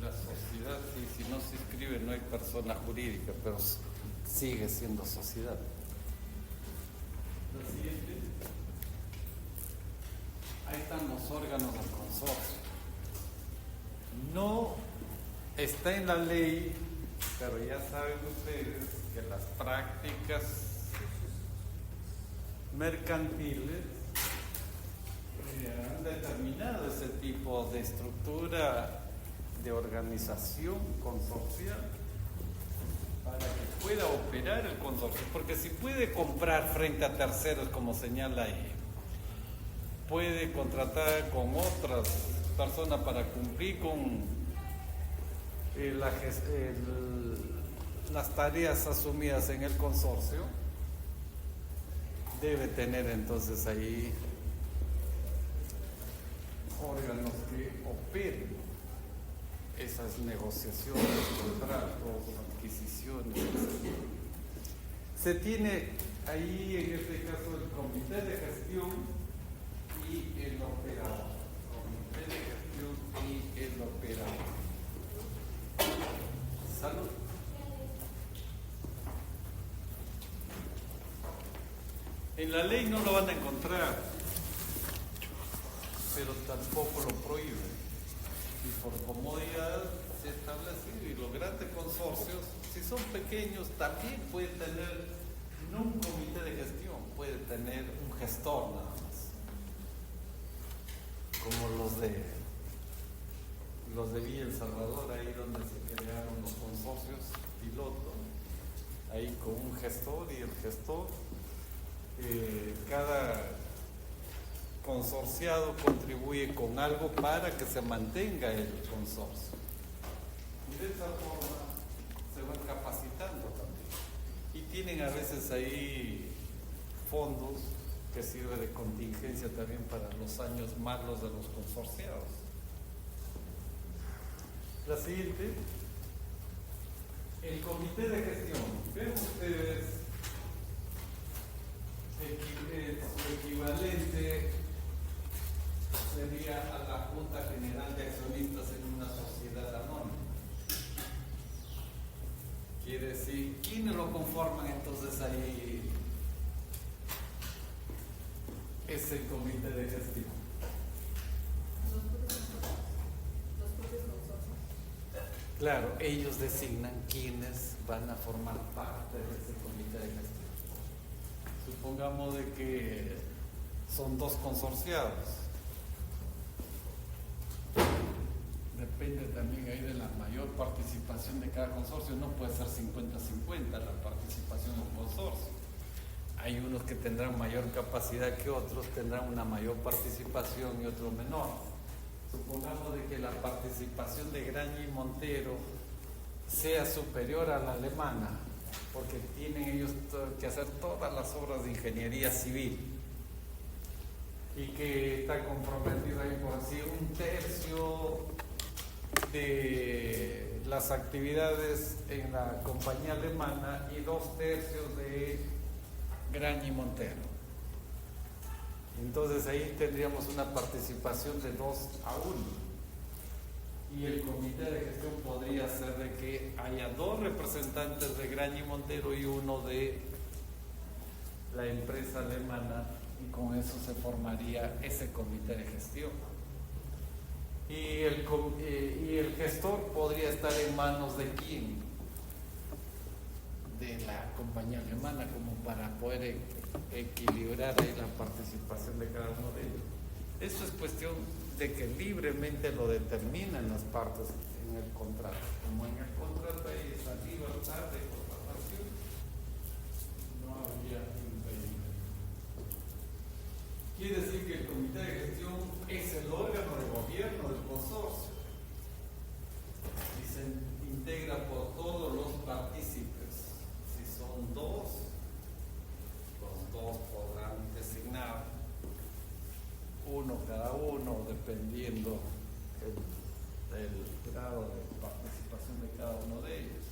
La sociedad, sí, si no se inscribe no hay persona jurídica, pero sigue siendo sociedad. La siguiente. Ahí están los órganos del consorcio. No está en la ley, pero ya saben ustedes que las prácticas mercantiles han determinado ese tipo de estructura de organización consorcial para que pueda operar el consorcio, porque si puede comprar frente a terceros, como señala ahí, puede contratar con otras personas para cumplir con las tareas asumidas en el consorcio, debe tener entonces ahí órganos que operen esas negociaciones, contratos, adquisiciones, etc. Se tiene ahí en este caso el comité de gestión y el operador. Comité de gestión y el operador. Salud. En la ley no lo van a encontrar, pero tampoco lo prohíbe. Y por comodidad se ha establecido, y los grandes consorcios, si son pequeños, también pueden tener, no un comité de gestión, puede tener un gestor nada más, como los de Villa El Salvador, ahí donde se crearon los consorcios piloto, ahí con un gestor, y el gestor, cada consorciado contribuye con algo para que se mantenga el consorcio. Y de esa forma se van capacitando también. Y tienen a veces ahí fondos que sirven de contingencia también para los años malos de los consorciados. La siguiente, el comité de gestión. Ven ustedes su equivalente sería a la Junta General de Accionistas en una sociedad anónima. Quiere decir, ¿quiénes lo conforman entonces ahí? Ese comité de gestión. Los propios consorcios. Claro, ellos designan quiénes van a formar parte de ese comité de gestión. Supongamos de que son dos consorciados. Depende también ahí de la mayor participación de cada consorcio. No puede ser 50-50 la participación del consorcio. Hay unos que tendrán mayor capacidad que otros, tendrán una mayor participación y otros menor. Supongamos de que la participación de Graña y Montero sea superior a la alemana, porque tienen ellos que hacer todas las obras de ingeniería civil, y que está comprometido ahí por decir 1/3 de las actividades en la compañía alemana y 2/3 de Graña y Montero. Entonces ahí tendríamos una participación de 2-1. Y el comité de gestión podría ser de que haya 2 representantes de Graña y Montero y uno de la empresa alemana, y con eso se formaría ese comité de gestión. Y el gestor podría estar en manos de quién, de la compañía alemana, como para poder equilibrar ahí la participación de cada uno de ellos. Eso es cuestión de que libremente lo determinan las partes en el contrato. Como en el contrato hay esa libertad de contratación, no habría impedimento. Quiere decir que el comité de gestión es el órgano de gobierno del consorcio y se integra por todos los partícipes. Si son 2, los 2 podrán designar uno cada uno, dependiendo del grado de participación de cada uno de ellos.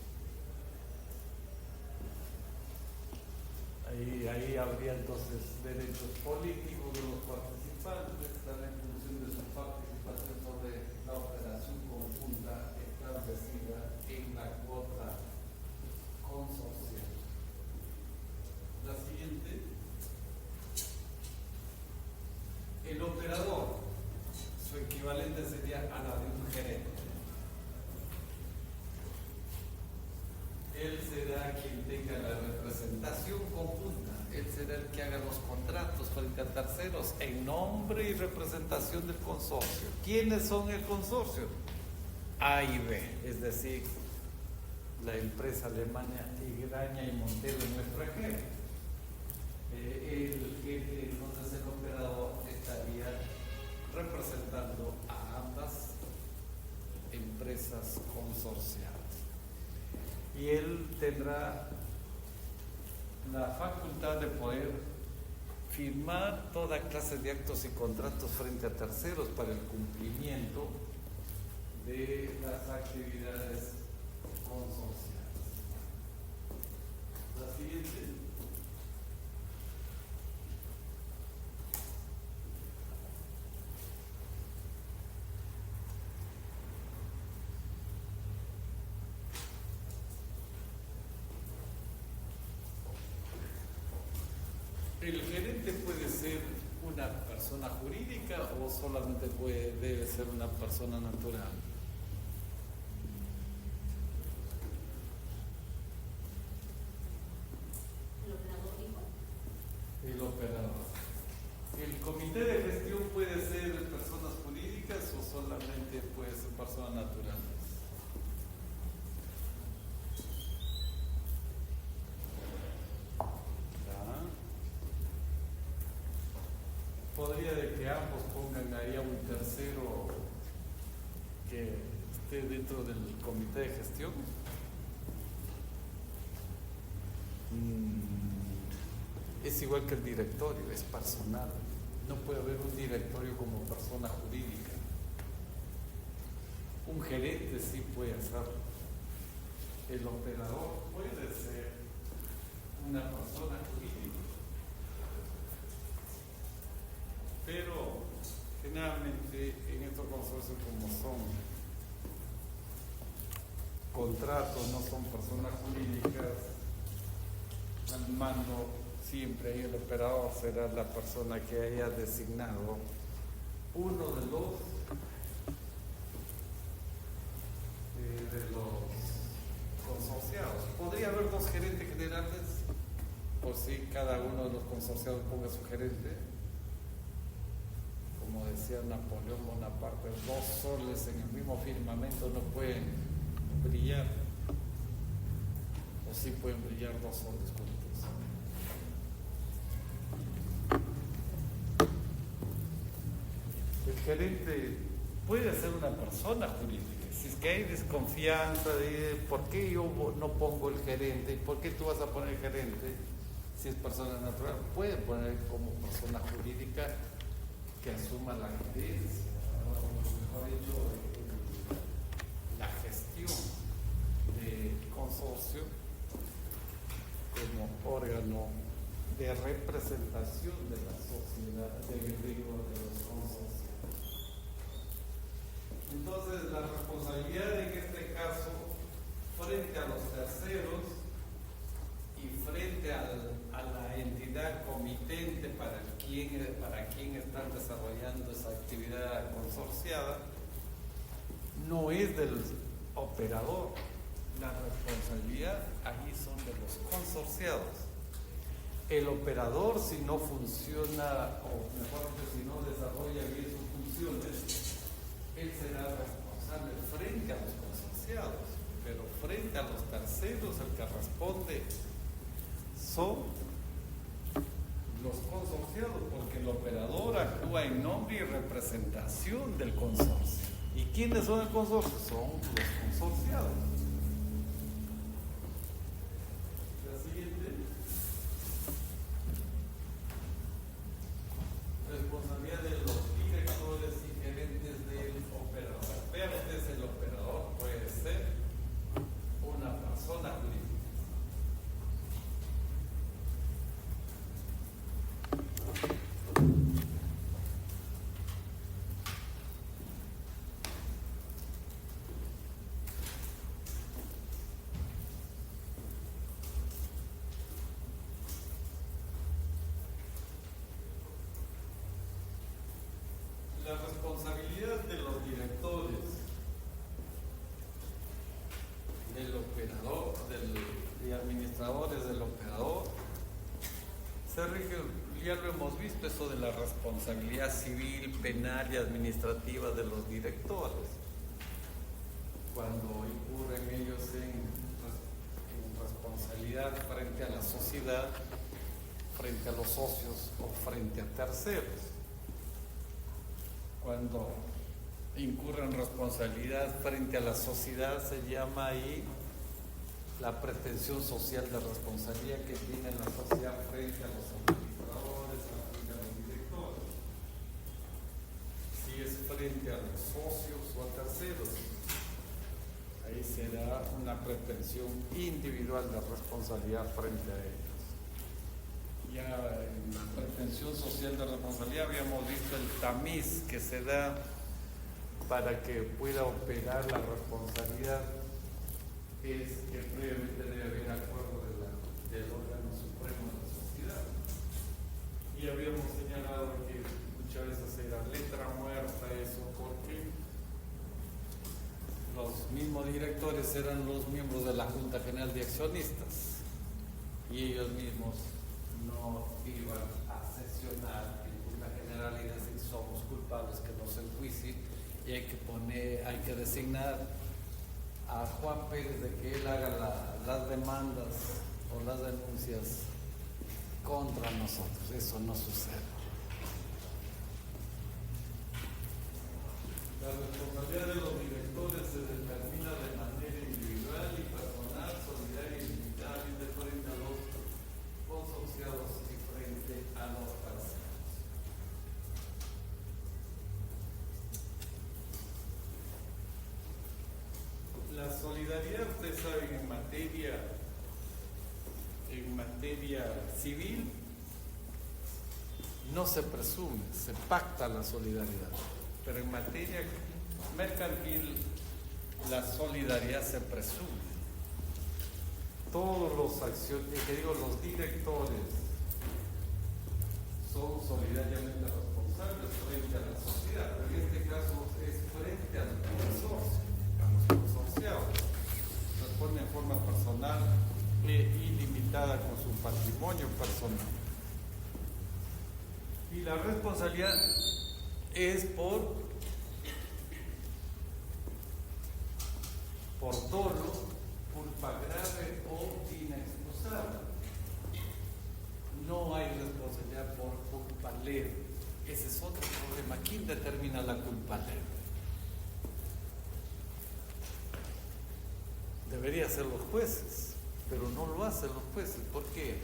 Ahí habría entonces derechos políticos de los participantes, también en función de su participación sobre la operación conjunta establecida en la cuota consorcial. La siguiente. El operador, su equivalente sería a la de un gerente. Él será quien tenga la representación conjunta, él será el que haga los contratos frente a terceros en nombre y representación del consorcio. ¿Quiénes son el consorcio? A y B, es decir, la empresa alemana y Graña y Montero en nuestro ejemplo. Entonces el operador estaría representando a ambas empresas consorciadas. Y él tendrá la facultad de poder firmar toda clase de actos y contratos frente a terceros para el cumplimiento de las actividades consorciales. La siguiente. El gerente puede ser una persona jurídica o solamente debe ser una persona natural? ¿El operador dijo? El operador. ¿El comité de gestión puede ser personas jurídicas o solamente puede ser personas naturales? Podría de que ambos pongan ahí a un tercero que esté dentro del comité de gestión. Es igual que el directorio, es personal. No puede haber un directorio como persona jurídica. Un gerente sí puede hacerlo. El operador puede ser una persona jurídica. Pero generalmente en estos consorcios, como son contratos, no son personas jurídicas, al mando siempre ahí el operador será la persona que haya designado uno de los consorciados. Podría haber dos gerentes generales, por si cada uno de los consorciados ponga su gerente. Como decía Napoleón Bonaparte, dos soles en el mismo firmamento no pueden brillar, o sí pueden brillar dos soles juntos. El gerente puede ser una persona jurídica. Si es que hay desconfianza de por qué yo no pongo el gerente, por qué tú vas a poner el gerente, si es persona natural, puede poner como persona jurídica que asuma la gerencia, o mejor dicho, la gestión del consorcio como órgano de representación de la sociedad, de los consorcios. Entonces, la responsabilidad en este caso, frente a los terceros y frente a la entidad comitente para quien están desarrollando esa actividad consorciada, no es del operador. La responsabilidad ahí son de los consorciados. El operador, si no funciona, o mejor dicho, si no desarrolla bien sus funciones, él será responsable frente a los consorciados, pero frente a los terceros el que responde son los consorciados, porque el operador actúa en nombre y representación del consorcio. ¿Y quiénes son el consorcio? Son los consorciados. La siguiente. Responsabilidad de los directores y gerentes del operador. Vean ustedes, el operador puede ser una persona jurídica. La responsabilidad de los directores, del operador, de administradores del operador, se rige, ya lo hemos visto, eso de la responsabilidad civil, penal y administrativa de los directores. Cuando incurren ellos en responsabilidad frente a la sociedad, frente a los socios o frente a terceros. Cuando incurren responsabilidad frente a la sociedad, se llama ahí la pretensión social de responsabilidad que tiene la sociedad frente a los administradores, frente a los directores. Si es frente a los socios o a terceros, ahí será una pretensión individual de responsabilidad frente a ellos. Ya en la pretensión social de responsabilidad habíamos visto el tamiz que se da para que pueda operar la responsabilidad, es que previamente debe haber acuerdo del órgano supremo de la sociedad. Y habíamos señalado que veces era letra muerta eso, porque los mismos directores eran los miembros de la Junta General de Accionistas y ellos mismos no iban a sesionar en Junta General y decir somos culpables, que nos enjuicien, y hay que designar a Juan Pérez de que él haga las demandas o las denuncias contra nosotros. Eso no sucede. La responsabilidad de los directores se determina de manera individual y personal, solidaria y limitada, de frente a los consorciados y frente a los terceros. La solidaridad, ustedes saben, en materia civil no se presume, se pacta la solidaridad, pero en materia mercantil la solidaridad se presume. Todos los los directores son solidariamente responsables frente a la sociedad, pero en este caso es frente al consorcio, a los consorciados. Responde en forma personal e ilimitada con su patrimonio personal. Y la responsabilidad es por dolo, culpa grave o inexcusable. No hay responsabilidad por culpa leve. Ese es otro problema. ¿Quién determina la culpa leve? Debería ser los jueces, pero no lo hacen los jueces. ¿Por qué?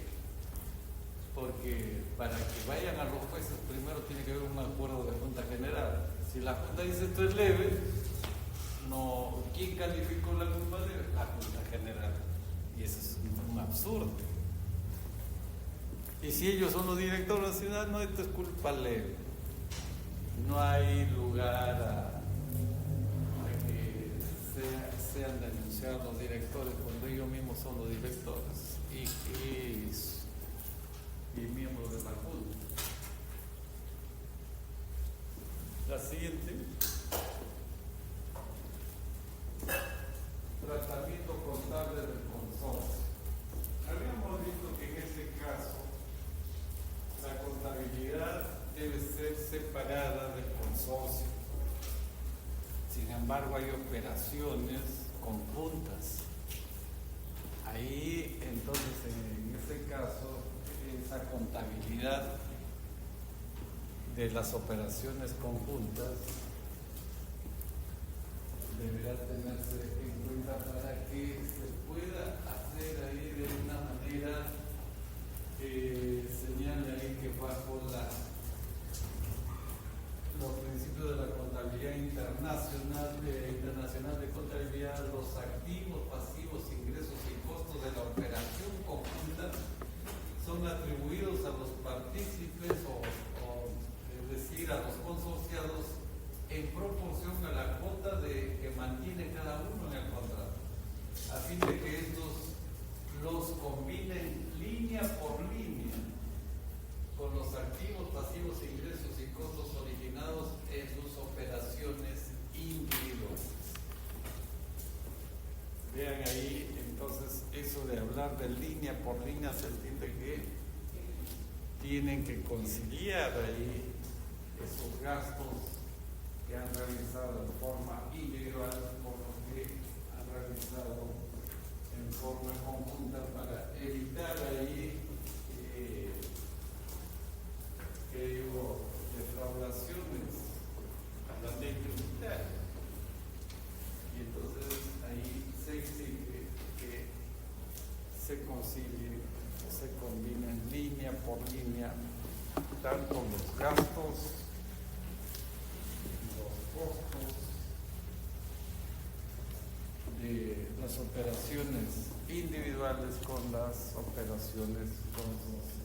Porque para que vayan a los jueces primero tiene que haber un acuerdo de Junta General. Si la Junta dice esto es leve, no, ¿quién calificó la culpa leve? La Junta General. Y eso es un absurdo. Y si ellos son los directores de la ciudad, no, esto es culpa leve. No hay lugar a que sean denunciados los directores cuando ellos mismos son los directores y miembros de la Junta. La siguiente. Tratamiento contable del consorcio. Habíamos visto que en ese caso la contabilidad debe ser separada del consorcio. Sin embargo, hay operaciones conjuntas. Ahí, entonces, en ese caso, esa contabilidad de las operaciones conjuntas deberá tenerse en cuenta para que se pueda hacer ahí de una manera que señale ahí que bajo los principios de la contabilidad internacional de contabilidad, los activos, pasivos, ingresos y costos de la operación conjunta son atribuidos a los partícipes es decir, a los consorciados en proporción a la cuota que mantiene cada uno en el contrato, a fin de que estos los combinen línea por línea con los activos, pasivos, ingresos y costos originados en sus operaciones individuales. Vean ahí, entonces, eso de hablar de línea por línea se entiende que tienen que conciliar ahí esos gastos que han realizado en forma individual con los que han realizado en forma conjunta para evitar ahí defraudaciones a la ley tributaria. Y entonces ahí se exige que se concilie, se combinen línea por línea tanto los gastos, los costos de las operaciones individuales con las operaciones consorciales.